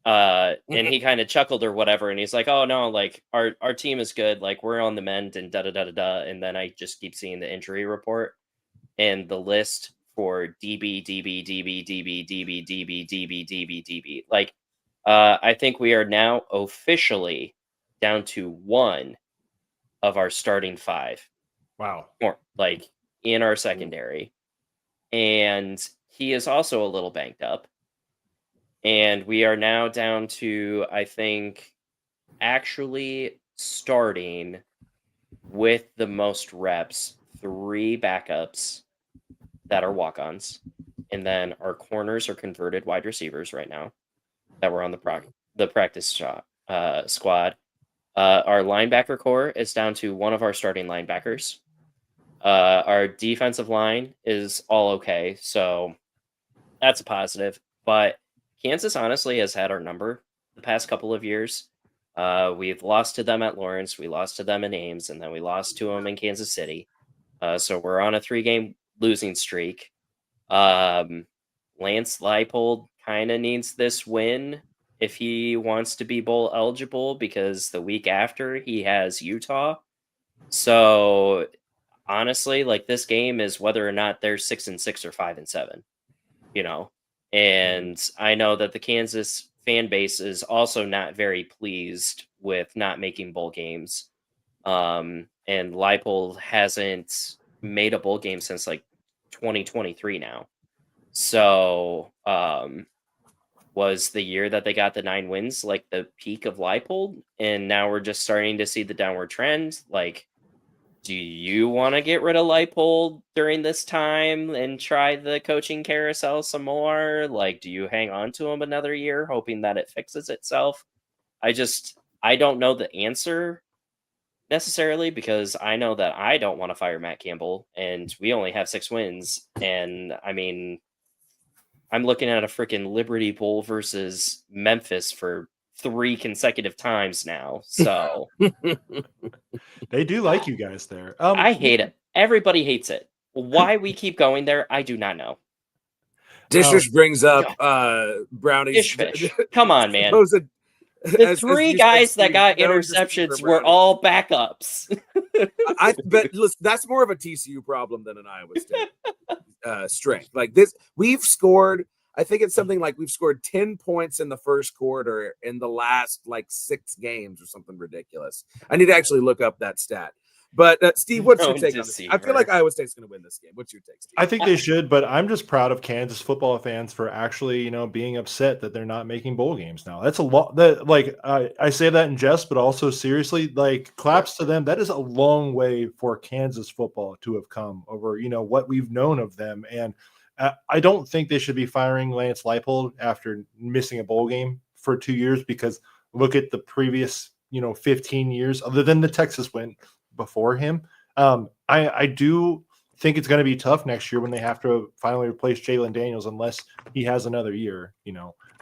And he kind of chuckled or whatever, and he's like, "Oh no, like our team is good, like we're on the mend," and da da da da da. And then I just keep seeing the injury report and the list for DB, DB, DB, DB, DB, DB, DB, DB, DB. Like, I think we are now officially down to 1 of our starting 5. Wow. More like in our secondary. And he is also a little banged up. And we are now down to, I think, actually starting with the most reps, 3 backups that are walk-ons. And then our corners are converted wide receivers right now that were on the practice squad. Our linebacker core is down to 1 of our starting linebackers. Our defensive line is all okay, so that's a positive. But Kansas honestly has had our number the past couple of years. We've lost to them at Lawrence, we lost to them in Ames, and then we lost to them in Kansas City. So we're on a 3-game losing streak. Lance Leipold kind of needs this win if he wants to be bowl eligible, because the week after he has Utah. So honestly, like, this game is whether or not they're 6-6 or 5-7, and I know that the Kansas fan base is also not very pleased with not making bowl games. And Leipold hasn't made a bowl game since like 2023 now. So, was the year that they got the 9 wins like the peak of Leipold? And now we're just starting to see the downward trend. Like, do you want to get rid of Leipold during this time and try the coaching carousel some more? Like, do you hang on to him another year hoping that it fixes itself? I don't know the answer necessarily, because I know that I don't want to fire Matt Campbell, and we only have 6 wins. And I mean, I'm looking at a freaking Liberty Bowl versus Memphis for 3 consecutive times now. So They do like you guys there. I hate it. Everybody hates it. Why we keep going there, I do not know. Dishfish brings up Brownies. Dishfish. Come on, man. The The 3 guys that got no interceptions were all backups. I bet listen, that's more of a TCU problem than an Iowa State strength. Like this, we've scored. I think it's something like we've scored 10 points in the first quarter in the last like 6 games or something ridiculous. I need to actually look up that stat. But Steve, what's your take on this? I feel like Iowa State's going to win this game. What's your take, Steve? I think they should, but I'm just proud of Kansas football fans for actually, being upset that they're not making bowl games now. That's a lot. That I say that in jest, but also seriously. Like, claps to them. That is a long way for Kansas football to have come over, what we've known of them. And I don't think they should be firing Lance Leipold after missing a bowl game for 2 years, because look at the previous, 15 years, other than the Texas win before him. I do think it's going to be tough next year when they have to finally replace Jalen Daniels, unless he has another year.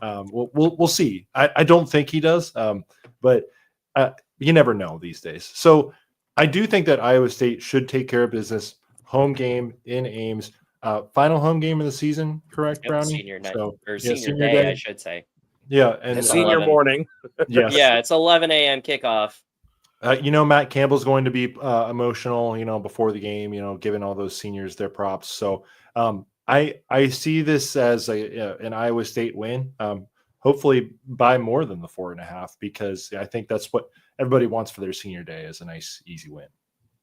We'll see. I don't think he does, but you never know these days. So I do think that Iowa State should take care of business. Home game in Ames, final home game of the season, correct, Yep, Brownie? senior night So or yeah, senior day, I should say. Yeah, and Senior 11. morning. yes, Yeah, it's 11 a.m. kickoff. Matt Campbell's going to be emotional, before the game, giving all those seniors their props. So I see this as an Iowa State win. Hopefully by more than the 4.5, because I think that's what everybody wants for their senior day, is a nice, easy win.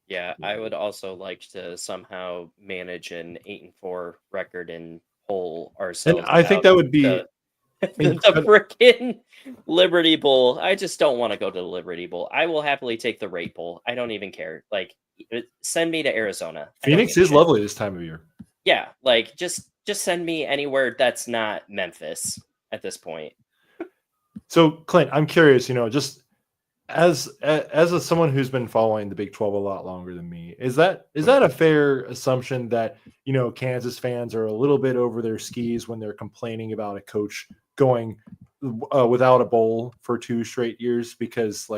Yeah, I would also like to somehow manage an 8-4 record and pull ourselves. And I think that would be the freaking Liberty Bowl. I just don't want to go to the Liberty Bowl. I will happily take the Rate Bowl. I don't even care. Like, send me to Arizona. Phoenix is lovely this time of year. Yeah, like just send me anywhere that's not Memphis at this point. So, Clint, I'm curious, just as someone who's been following the Big 12 a lot longer than me, is that a fair assumption that, Kansas fans are a little bit over their skis when they're complaining about a coach going without a bowl for 2 straight years? Because,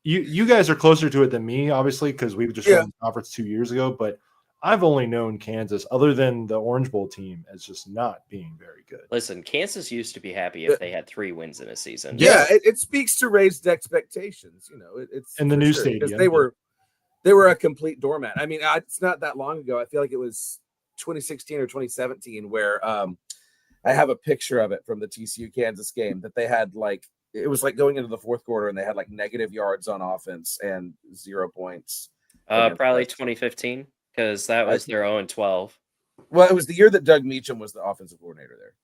you guys are closer to it than me, obviously, because we've just won the conference 2 years ago, but I've only known Kansas, other than the Orange Bowl team, as just not being very good. Listen, Kansas used to be happy if they had 3 wins in a season. Yeah, it speaks to raised expectations. It's in the new stadium, because they were a complete doormat. I mean, it's not that long ago. I feel like it was 2016 or 2017 where I have a picture of it from the TCU Kansas game that they had it was like going into the fourth quarter and they had negative yards on offense and 0 points. Probably 2015. Because that was their 0-12. Well, it was the year that Doug Meacham was the offensive coordinator there.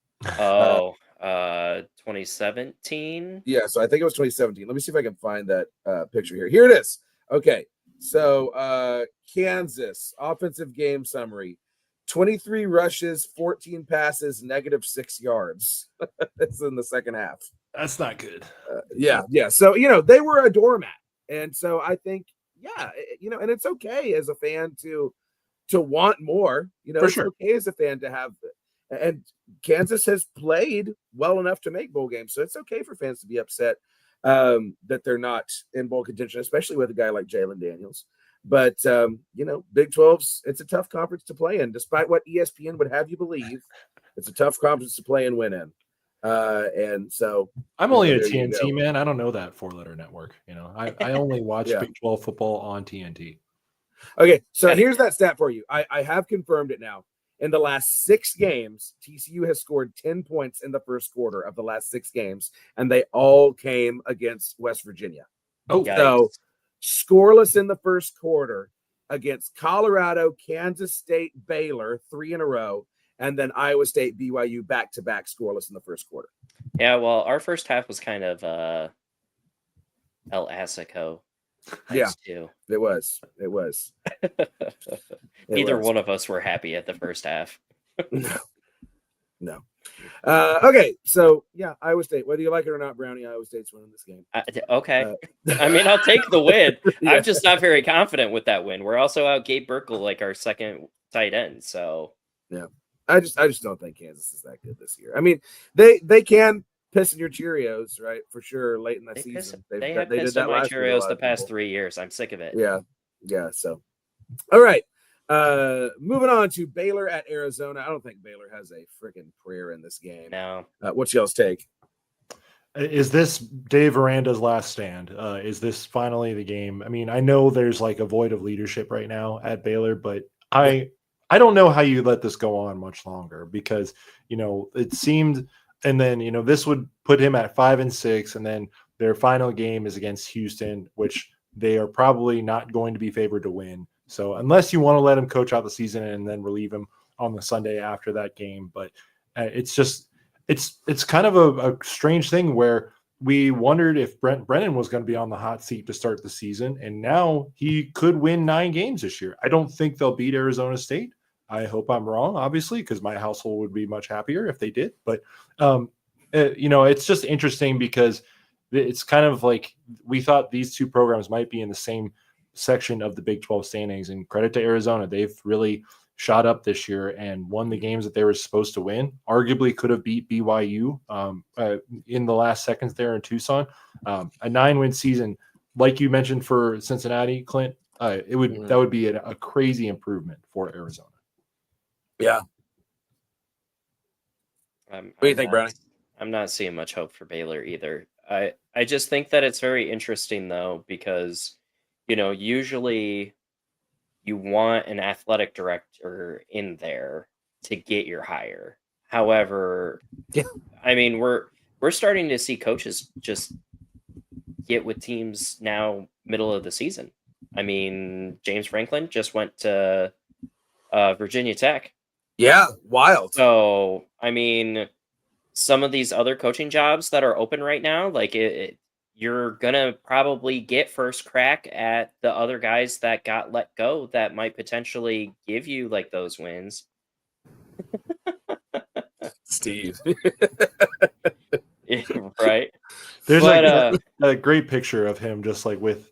2017? Yeah, so I think it was 2017. Let me see if I can find that picture here. Here it is. Okay, so Kansas, offensive game summary. 23 rushes, 14 passes, negative 6 yards. It's in the second half. That's not good. Yeah. So, they were a doormat. And so I think, and it's okay as a fan to want more, For it's sure. okay as a fan to have, and Kansas has played well enough to make bowl games. So it's okay for fans to be upset that they're not in bowl contention, especially with a guy like Jalen Daniels. But, Big 12's, it's a tough conference to play in, despite what ESPN would have you believe. It's a tough conference to play and win in. And so I'm only a TNT man. I don't know that 4-letter network. I only watch Big 12 football on TNT. Okay, so here's that stat for you. I have confirmed it now. In the last 6 games, TCU has scored 10 points in the first quarter of the last 6 games, and they all came against West Virginia. Oh, so scoreless in the first quarter against Colorado, Kansas State, Baylor, 3 in a row, and then Iowa State, BYU back-to-back scoreless in the first quarter. Yeah, well, our first half was kind of El Assico. Too. It was. Neither one of us were happy at the first half. No. Okay, so Iowa State. Whether you like it or not, Brownie, Iowa State's winning this game. Okay. I mean, I'll take the win. I'm just not very confident with that win. We're also out Gabe Burkle, our second tight end. So I just don't think Kansas is that good this year. I mean, they can piss in your Cheerios, right? For sure, late in the season. They have pissed in my Cheerios the past 3 years. I'm sick of it. Yeah. So, all right. Moving on to Baylor at Arizona. I don't think Baylor has a freaking prayer in this game. No. What's y'all's take? Is this Dave Aranda's last stand? Is this finally the game? I mean, I know there's a void of leadership right now at Baylor, but I don't know how you let this go on much longer, because it seemed. And then, this would put him at 5-6, and then their final game is against Houston, which they are probably not going to be favored to win. So unless you want to let him coach out the season and then relieve him on the Sunday after that game, but it's kind of a strange thing where we wondered if Brent Brennan was going to be on the hot seat to start the season, and now he could win 9 games this year. I don't think they'll beat Arizona State. I hope I'm wrong, obviously, because my household would be much happier if they did. But, it's just interesting because it's kind of like we thought these 2 programs might be in the same section of the Big 12 standings. And credit to Arizona. They've really shot up this year and won the games that they were supposed to win. Arguably could have beat BYU in the last seconds there in Tucson. A 9-win season like you mentioned for Cincinnati, Clint, that would be a crazy improvement for Arizona. Yeah. What do you think, Brownie? I'm not seeing much hope for Baylor either. I just think that it's very interesting though, because usually you want an athletic director in there to get your hire. However, Yeah. I mean we're starting to see coaches just get with teams now middle of the season. I mean, James Franklin just went to Virginia Tech. Yeah, wild. So, I mean, some of these other coaching jobs that are open right now, like you're gonna probably get first crack at the other guys that got let go that might potentially give you like those wins. Steve. Right. There's But, a great picture of him just like with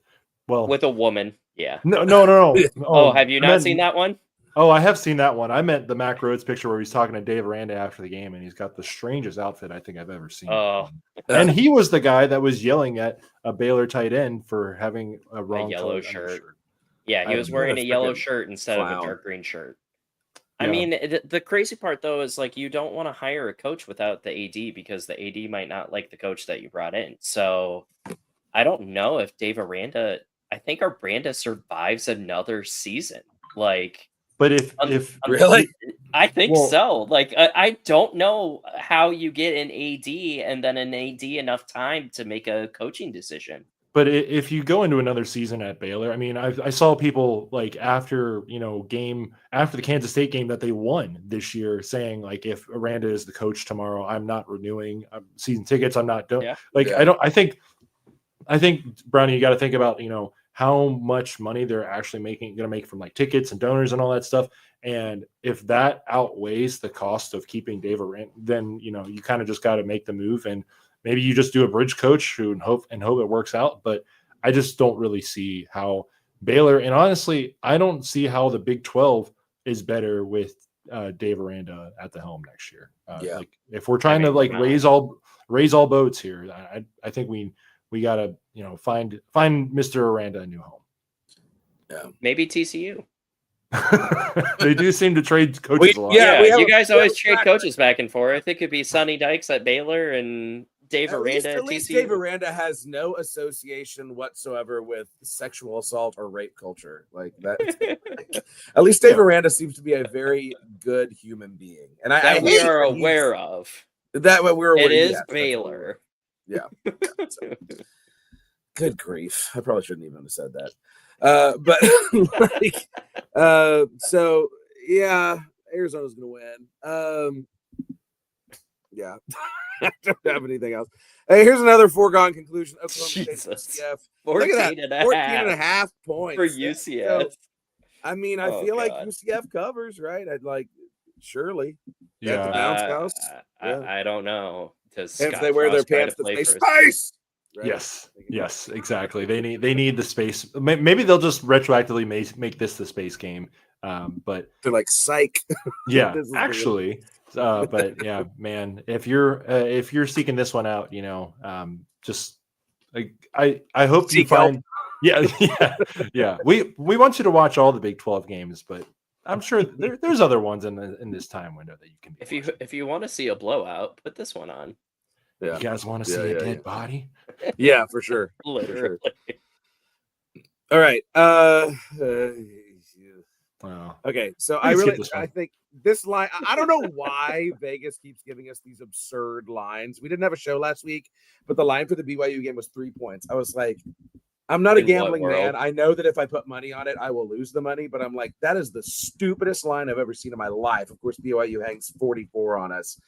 a woman. Yeah. No. Oh, have you not seen that one? Oh, I have seen that one. I meant the Mac Rhodes picture where he's talking to Dave Aranda after the game, and he's got the strangest outfit I think I've ever seen. Oh. And he was the guy that was yelling at a Baylor tight end for having a wrong yellow shirt. Yeah, he was wearing a yellow shirt instead of a dark green shirt. I mean, the crazy part though is like you don't want to hire a coach without the AD because the AD might not like the coach that you brought in. So I don't know if Dave Aranda. I think Aranda survives another season. Like, but if really, I think so. Like, I don't know how you get an AD and then an AD enough time to make a coaching decision. But if you go into another season at Baylor, I mean, I saw people like after the Kansas State game that they won this year saying like, if Aranda is the coach tomorrow, I'm not renewing season tickets. I'm not doing I think Brownie, you got to think about, how much money they're actually going to make from like tickets and donors and all that stuff. And if that outweighs the cost of keeping Dave Aranda, then, you kind of just got to make the move, and maybe you just do a bridge coach and hope it works out. But I just don't really see how Baylor, and honestly, I don't see how the Big 12 is better with Dave Aranda at the helm next year. Like if we're trying to like raise all boats here, I think we gotta find Mr. Aranda a new home. Yeah, maybe TCU. They do seem to trade coaches a lot. You guys always trade coaches back and forth. It could be Sonny Dykes at Baylor and Dave Aranda at least TCU. Dave Aranda has no association whatsoever with sexual assault or rape culture. Like that. At least Dave Aranda seems to be a very good human being, and we are aware of that. What we're aware. It is Baylor. Yeah. So. Good grief! I probably shouldn't even have said that. But so yeah, Arizona's gonna win. Yeah, I don't have anything else. Hey, here's another foregone conclusion. Oklahoma State UCF. 14.5 points for UCF. So, I mean, I feel like UCF covers, right? I'd like surely. Yeah. The bounce house. I don't know. If they wear their pants to say space. Right? Yes, exactly. They need the space. Maybe they'll just retroactively make this the space game. But they're like psych. Yeah, actually. But yeah, man, if you're seeking this one out, just I hope you find. Yeah. We want you to watch all the Big 12 games, but I'm sure there's other ones in this time window that you can. If you want to see a blowout, put this one on. Yeah. You guys want to see a dead body? Yeah, for sure. Literally. For sure. All right. Wow. Okay, so I think this line. I don't know why Vegas keeps giving us these absurd lines. We didn't have a show last week, but the line for the BYU game was 3 points. I was like, I'm not a gambling man. I know that if I put money on it, I will lose the money, but I'm like, that is the stupidest line I've ever seen in my life. Of course, BYU hangs 44 on us.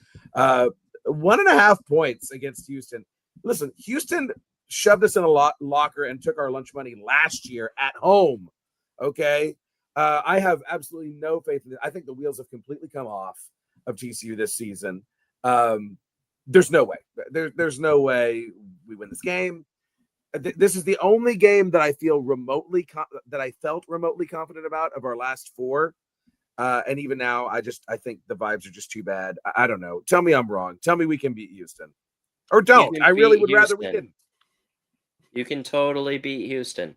1.5 points against Houston. Listen, Houston shoved us in a locker and took our lunch money last year at home. Okay. I have absolutely no faith in it. I think the wheels have completely come off of TCU this season. There's no way. There's no way we win this game. This is the only game that I feel felt remotely confident about of our last four. And even now, I think the vibes are just too bad. I don't know. Tell me I'm wrong. Tell me we can beat Houston. Or don't. I really would rather we didn't. You can totally beat Houston.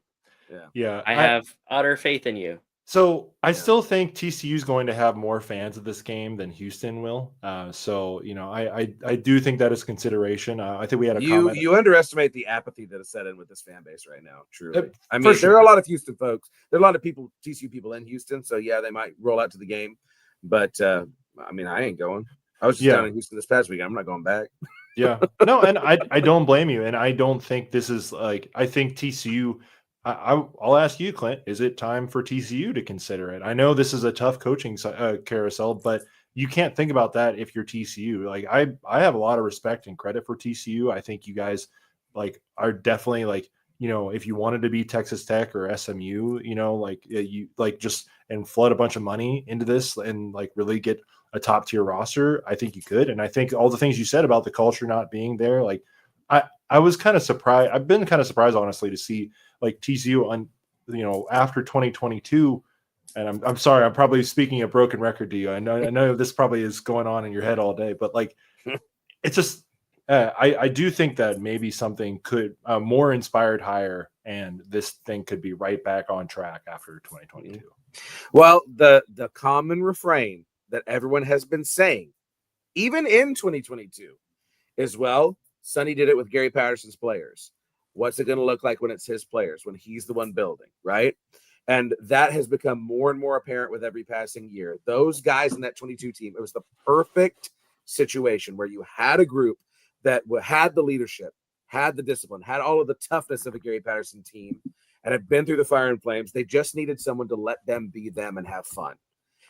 Yeah, I have utter faith in you. So I still think TCU is going to have more fans of this game than Houston will. So I do think that is consideration. I think we had a comment. You underestimate the apathy that is set in with this fan base right now. Truly, I mean, for sure. there are a lot of Houston folks. There are a lot of people, TCU people in Houston. So yeah, they might roll out to the game, but I mean, I ain't going. I was just down in Houston this past weekend. I'm not going back. Yeah, no, and I don't blame you, and I don't think this is like I think TCU. I'll ask you, Clint. Is it time for TCU to consider it? I know this is a tough coaching carousel, but you can't think about that if you're TCU. Like I have a lot of respect and credit for TCU. I think you guys like are definitely like if you wanted to be Texas Tech or SMU, like you like just and flood a bunch of money into this and like really get a top tier roster. I think you could, and I think all the things you said about the culture not being there, like I was kind of surprised. I've been kind of surprised, honestly, to see like TCU on, after 2022. And I'm sorry, I'm probably speaking a broken record to you. I know this probably is going on in your head all day, but like, it's just, I do think that maybe something could more inspired hire, and this thing could be right back on track after 2022. Well, the common refrain that everyone has been saying, even in 2022, is Sonny did it with Gary Patterson's players. What's it going to look like when it's his players, when he's the one building, right? And that has become more and more apparent with every passing year. Those guys in that 22 team, it was the perfect situation where you had a group that had the leadership, had the discipline, had all of the toughness of a Gary Patterson team, and had been through the fire and flames. They just needed someone to let them be them and have fun.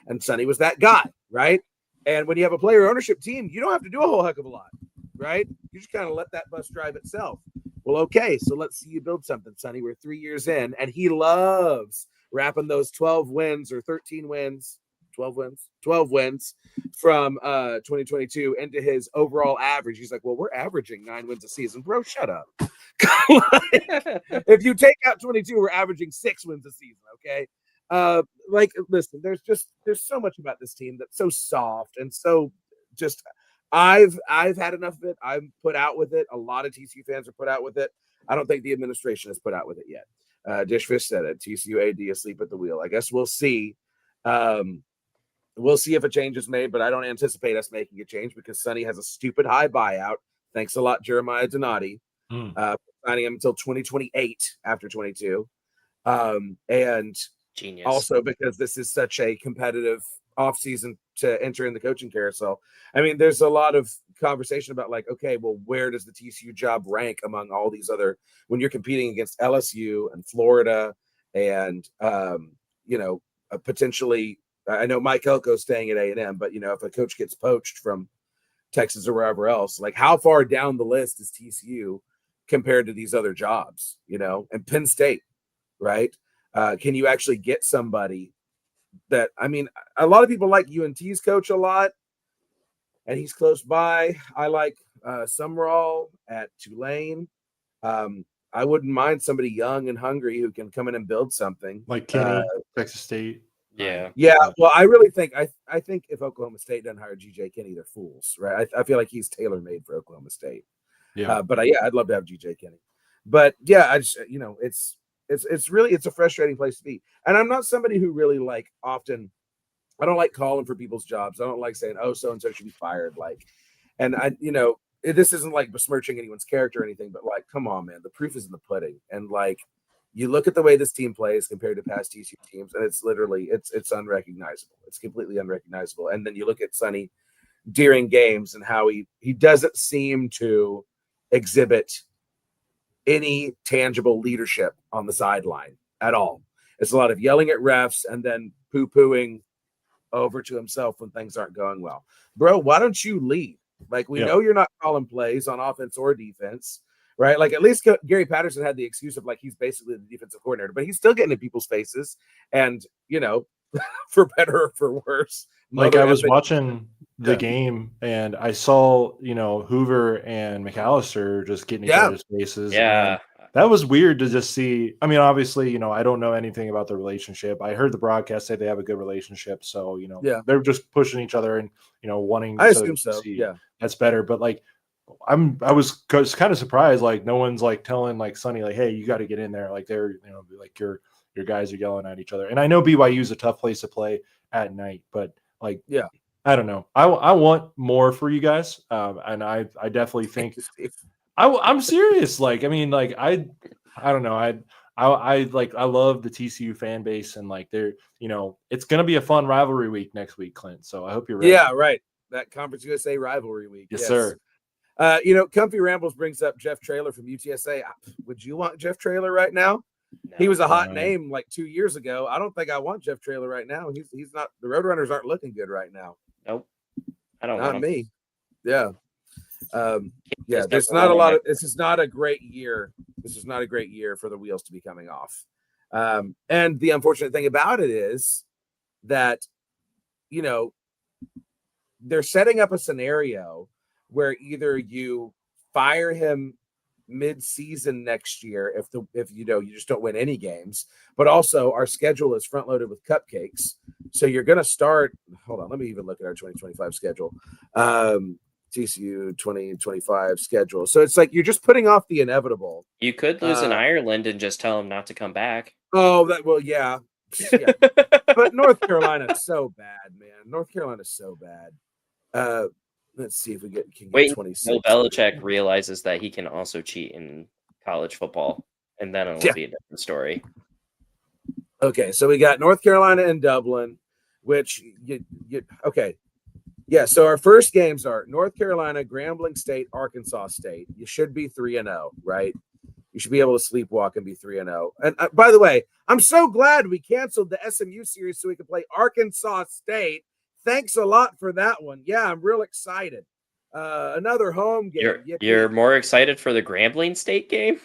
And Sonny was that guy, right? And when you have a player ownership team, you don't have to do a whole heck of a lot, right? You just kind of let that bus drive itself. Well, okay, so let's see you build something, Sonny. We're 3 years in, and he loves wrapping those 12 wins or 13 wins, 12 wins from 2022 into his overall average. He's like, well, we're averaging 9 wins a season. Bro, shut up. If you take out 22, we're averaging 6 wins a season, okay? Listen, there's so much about this team that's so soft and so just I've had enough of it. I'm put out with it. A lot of TCU fans are put out with it. I don't think the administration has put out with it yet. Dishfish said it. TCU AD asleep at the wheel. I guess we'll see. We'll see if a change is made, but I don't anticipate us making a change because Sonny has a stupid high buyout. Thanks a lot, Jeremiah Donati, signing him until 2028 after 22. And Genius. Also because this is such a competitive offseason to enter in the coaching carousel. I mean, there's a lot of conversation about like, okay, well, where does the TCU job rank among all these other, when you're competing against LSU and Florida and, potentially, I know Mike Elko's staying at A&M, but, if a coach gets poached from Texas or wherever else, like how far down the list is TCU compared to these other jobs, and Penn State, right? Can you actually get somebody that, I mean, a lot of people like UNT's coach a lot, and he's close by. I like Sumrall at Tulane. I wouldn't mind somebody young and hungry who can come in and build something. Like Kenny, Texas State. Yeah. Well, I really think I think if Oklahoma State doesn't hire GJ Kenny, they're fools, right? I feel like he's tailor-made for Oklahoma State. Yeah. I'd love to have GJ Kenny. But yeah, I just it's a frustrating place to be. And I'm not somebody who really like often, I don't like calling for people's jobs. I don't like saying, oh, so-and-so should be fired. Like, and this isn't like besmirching anyone's character or anything, but like, come on, man, the proof is in the pudding. And like, you look at the way this team plays compared to past TCU teams, and it's literally, it's unrecognizable. It's completely unrecognizable. And then you look at Sonny during games and how he doesn't seem to exhibit any tangible leadership on the sideline at all. It's a lot of yelling at refs and then poo-pooing over to himself when things aren't going well. Bro, why don't you lead? Like, we know you're not calling plays on offense or defense, right? Like, at least Gary Patterson had the excuse of like, he's basically the defensive coordinator, but he's still getting in people's faces. And, for better or for worse. Like, I was watching the game and I saw, Hoover and McAllister just getting each other's faces. Yeah. That was weird to just see. I mean, obviously, I don't know anything about the relationship. I heard the broadcast say they have a good relationship. So, they're just pushing each other and, wanting I assume so. see Yeah. that's better. But like, I was kind of surprised, like no one's like telling like Sonny like, hey, you got to get in there. Like they're like your guys are yelling at each other. And I know BYU is a tough place to play at night, but like Yeah. I don't know. I want more for you guys, and I definitely think I'm serious. Like I mean, like I don't know. I love the TCU fan base, and like they're it's gonna be a fun rivalry week next week, Clint. So I hope you're ready. Yeah, right. That Conference USA rivalry week. Yes, sir. Comfy Rambles brings up Jeff Traylor from UTSA. Would you want Jeff Traylor right now? No. He was a hot name like 2 years ago. I don't think I want Jeff Traylor right now. He's not. The Roadrunners aren't looking good right now. Nope. I don't Not want me. Yeah. Just There's not a lot of. This is not a great year. This is not a great year for the wheels to be coming off. And the unfortunate thing about it is that, they're setting up a scenario where either you fire him mid-season next year if you just don't win any games, but also our schedule is front loaded with cupcakes. So you're going to start. Hold on, let me even look at our 2025 schedule. TCU 2025 schedule. So it's like you're just putting off the inevitable. You could lose in Ireland and just tell him not to come back. Oh, yeah. But North Carolina's so bad, man. North Carolina's so bad. Let's see if we can get 26. Bill Belichick realizes that he can also cheat in college football, and then it'll be a different story. Okay, so we got North Carolina and Dublin, which okay. Yeah, so our first games are North Carolina, Grambling State, Arkansas State. You should be 3-0, right? You should be able to sleepwalk and be 3-0. And by the way, I'm so glad we canceled the SMU series so we could play Arkansas State. Thanks a lot for that one. Yeah, I'm real excited. Another home game. You're more excited for the Grambling State game?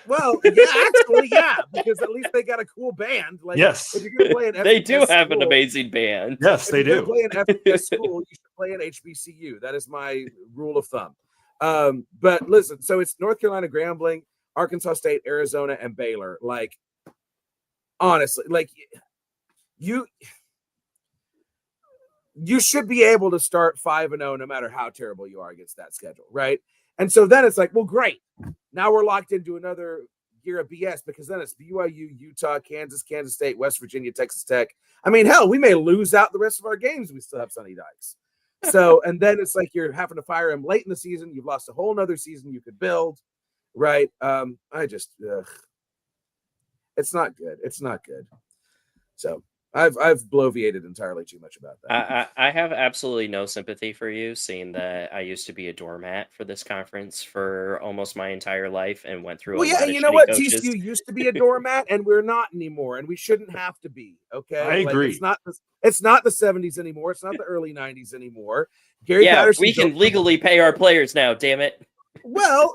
Well, yeah, actually, yeah, because at least they got a cool band. Like, yes, if you're going to play an they do FBS have school, an amazing band. Yes, they do. If you're going to play an FBS school, you should play an HBCU. That is my rule of thumb. But listen, so it's North Carolina, Grambling, Arkansas State, Arizona, and Baylor. Like, honestly, like you should be able to start 5-0 no matter how terrible you are against that schedule, right? And so then it's like, well, great. Now we're locked into another year of BS because then it's BYU, Utah, Kansas, Kansas State, West Virginia, Texas Tech. I mean, hell, we may lose out the rest of our games. We still have Sonny Dykes. So, and then it's like you're having to fire him late in the season. You've lost a whole nother season you could build, right? It's not good. It's not good. So I've bloviated entirely too much about that. I have absolutely no sympathy for you, seeing that I used to be a doormat for this conference for almost my entire life and went through. Well, yeah, you know what? Coaches. TCU used to be a doormat, and we're not anymore, and we shouldn't have to be. Okay, I agree. It's not the 70s anymore. It's not the early 90s anymore. Gary Patterson. We can legally pay our players now. Damn it. Well,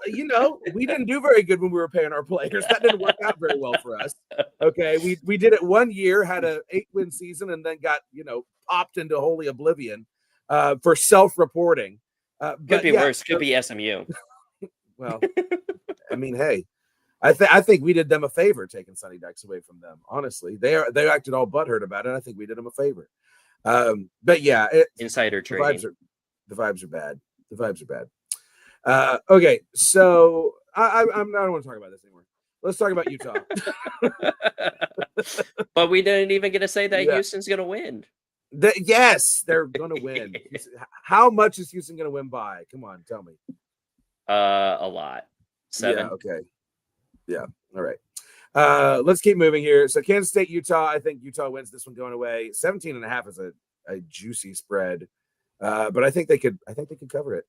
we didn't do very good when we were paying our players. That didn't work out very well for us. Okay, we did it 1 year, had a 8-win season, and then got popped into holy oblivion for self-reporting. Could be worse. Could be SMU. Well, I mean, hey, I think we did them a favor taking Sonny Dykes away from them. Honestly, they acted all butthurt about it. I think we did them a favor. But yeah, insider trading. The vibes are bad. The vibes are bad. Okay, so I don't want to talk about this anymore. Let's talk about Utah. But we didn't even get to say that Houston's going to win. Yes, they're going to win. How much is Houston going to win by? Come on, tell me. A lot. 7. Yeah, okay. Yeah, all right. Let's keep moving here. So Kansas State, Utah. I think Utah wins this one going away. 17.5 is a juicy spread. But I think they could cover it.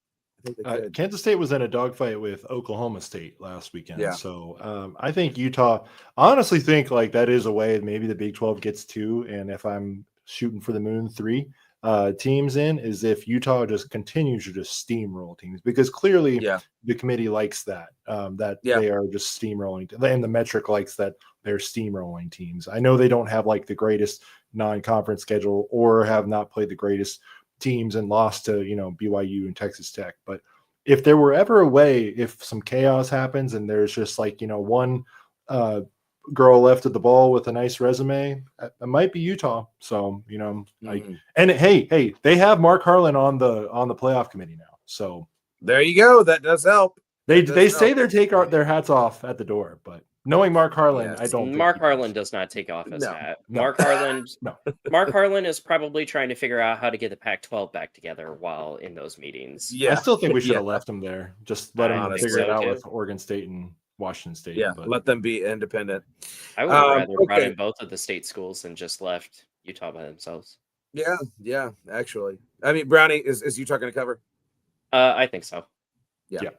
Kansas State was in a dogfight with Oklahoma State last weekend. Yeah. So I think Utah, honestly think like that is a way maybe the Big 12 gets 2. And if I'm shooting for the moon, 3 teams in is if Utah just continues to just steamroll teams, because clearly the committee likes that, they are just steamrolling. And the metric likes that they're steamrolling teams. I know they don't have like the greatest non-conference schedule or have not played the greatest teams and lost to BYU and Texas Tech, but if there were ever a way, if some chaos happens and there's just like one girl left at the ball with a nice resume, it might be Utah. So and hey, they have Mark Harlan on the playoff committee now. So There you go. That does help. They That does say help. they take their hats off at the door, but knowing Mark Harlan, Yes. I don't. Mark Harlan does not take off his hat. No. Mark Harlan, No. Mark Harlan is probably trying to figure out how to get the Pac-12 back together while in those meetings. Yeah. I still think we should have left him there. Just let him think figure it so, out too. with Oregon State and Washington State. Yeah. but Let them be independent. I would have rather brought okay. in both of the state schools and just left Utah by themselves. Yeah. Actually, I mean, Brownie, is Utah going to cover? I think so. Yeah.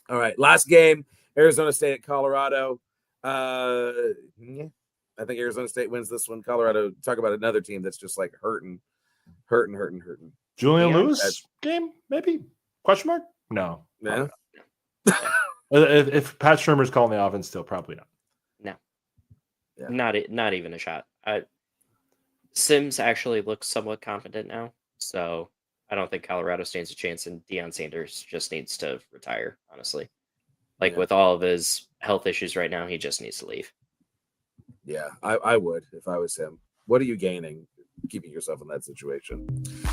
All right. Last game, Arizona State at Colorado. I think Arizona State wins this one. Colorado, talk about another team that's just like hurting. Julian Yeah. Lewis game, maybe? Question mark? No. Yeah. If Pat Shermer's calling the offense, still probably not. No. Yeah. Not even a shot. Sims actually looks somewhat competent now, so I don't think Colorado stands a chance, and Deion Sanders just needs to retire, honestly. Like, with all of his health issues right now, he just needs to leave. Yeah, I would if I was him. What are you gaining keeping yourself in that situation?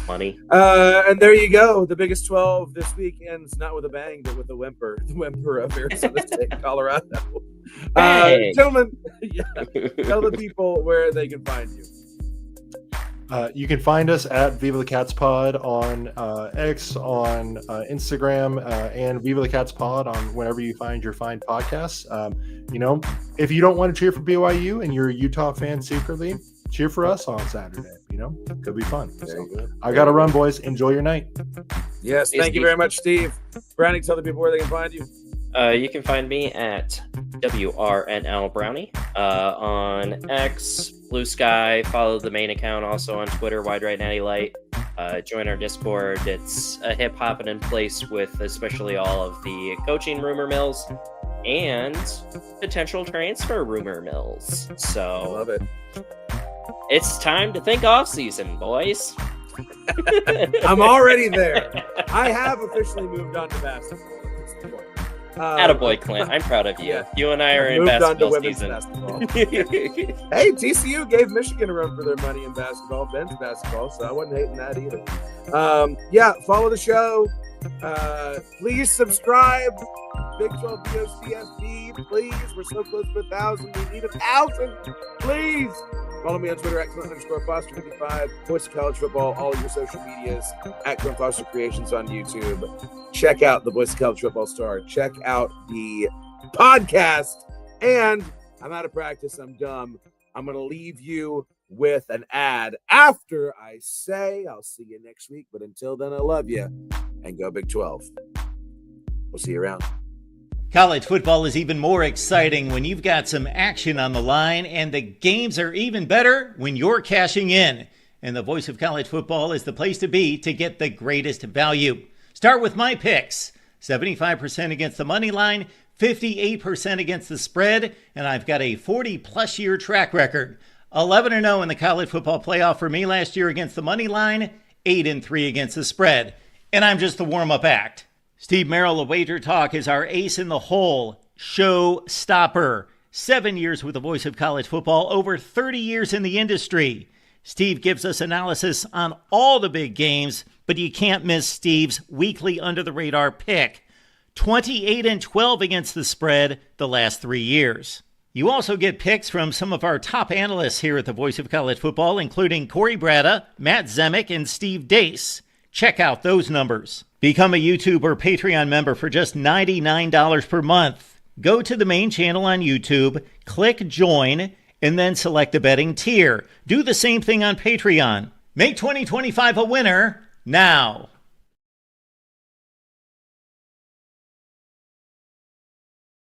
Money. And there you go. The biggest 12 this week ends not with a bang, but with a whimper. The whimper of Arizona State, Colorado. Bang. Gentlemen, tell the people where they can find you. You can find us at Viva the Cats Pod on X, on Instagram, and Viva the Cats Pod on whenever you find your fine podcasts. If you don't want to cheer for BYU and you're a Utah fan secretly, cheer for us on Saturday. Could be fun. So, I got to run, boys. Enjoy your night. Yes, thank you very much, Steve. Brownie, tell the people where they can find you. You can find me at WRNL Brownie on X, Blue Sky. Follow the main account also on Twitter, Wide Right Natty Light. Join our Discord. It's a hip hopping in place with especially all of the coaching rumor mills and potential transfer rumor mills. So Love it. it's time to think off season, boys. I'm already there. I have officially moved on to basketball at this point. Attaboy, Clint. I'm proud of you. Yeah. You and I are in Moved on to basketball women's season. basketball. Hey, TCU gave Michigan a run for their money in basketball, men's basketball, so I wasn't hating that either. Follow the show. Please subscribe. Big 12 BOCFB, please. We're so close to 1,000. We need 1,000. Please. Follow me on Twitter at @Clint_Foster55. Voice of College Football, all of your social medias, at Clint Foster Creations on YouTube. Check out the Voice of College Football Star. Check out the podcast. And I'm out of practice. I'm dumb. I'm going to leave you with an ad after I say I'll see you next week. But until then, I love you. And go Big 12. We'll see you around. College football is even more exciting when you've got some action on the line, and the games are even better when you're cashing in. And the Voice of College Football is the place to be to get the greatest value. Start with my picks. 75% against the money line, 58% against the spread, and I've got a 40-plus year track record. 11-0 in the college football playoff for me last year against the money line, 8-3 against the spread. And I'm just the warm-up act. Steve Merrill of Wager Talk is our ace in the hole, show stopper. 7 years with the Voice of College Football, over 30 years in the industry. Steve gives us analysis on all the big games, but you can't miss Steve's weekly under-the-radar pick. 28-12 against the spread the last 3 years. You also get picks from some of our top analysts here at the Voice of College Football, including Corey Bratta, Matt Zemek, and Steve Dace. Check out those numbers. Become a YouTube or Patreon member for just $99 per month. Go to the main channel on YouTube, click join, and then select the betting tier. Do the same thing on Patreon. Make 2025 a winner now.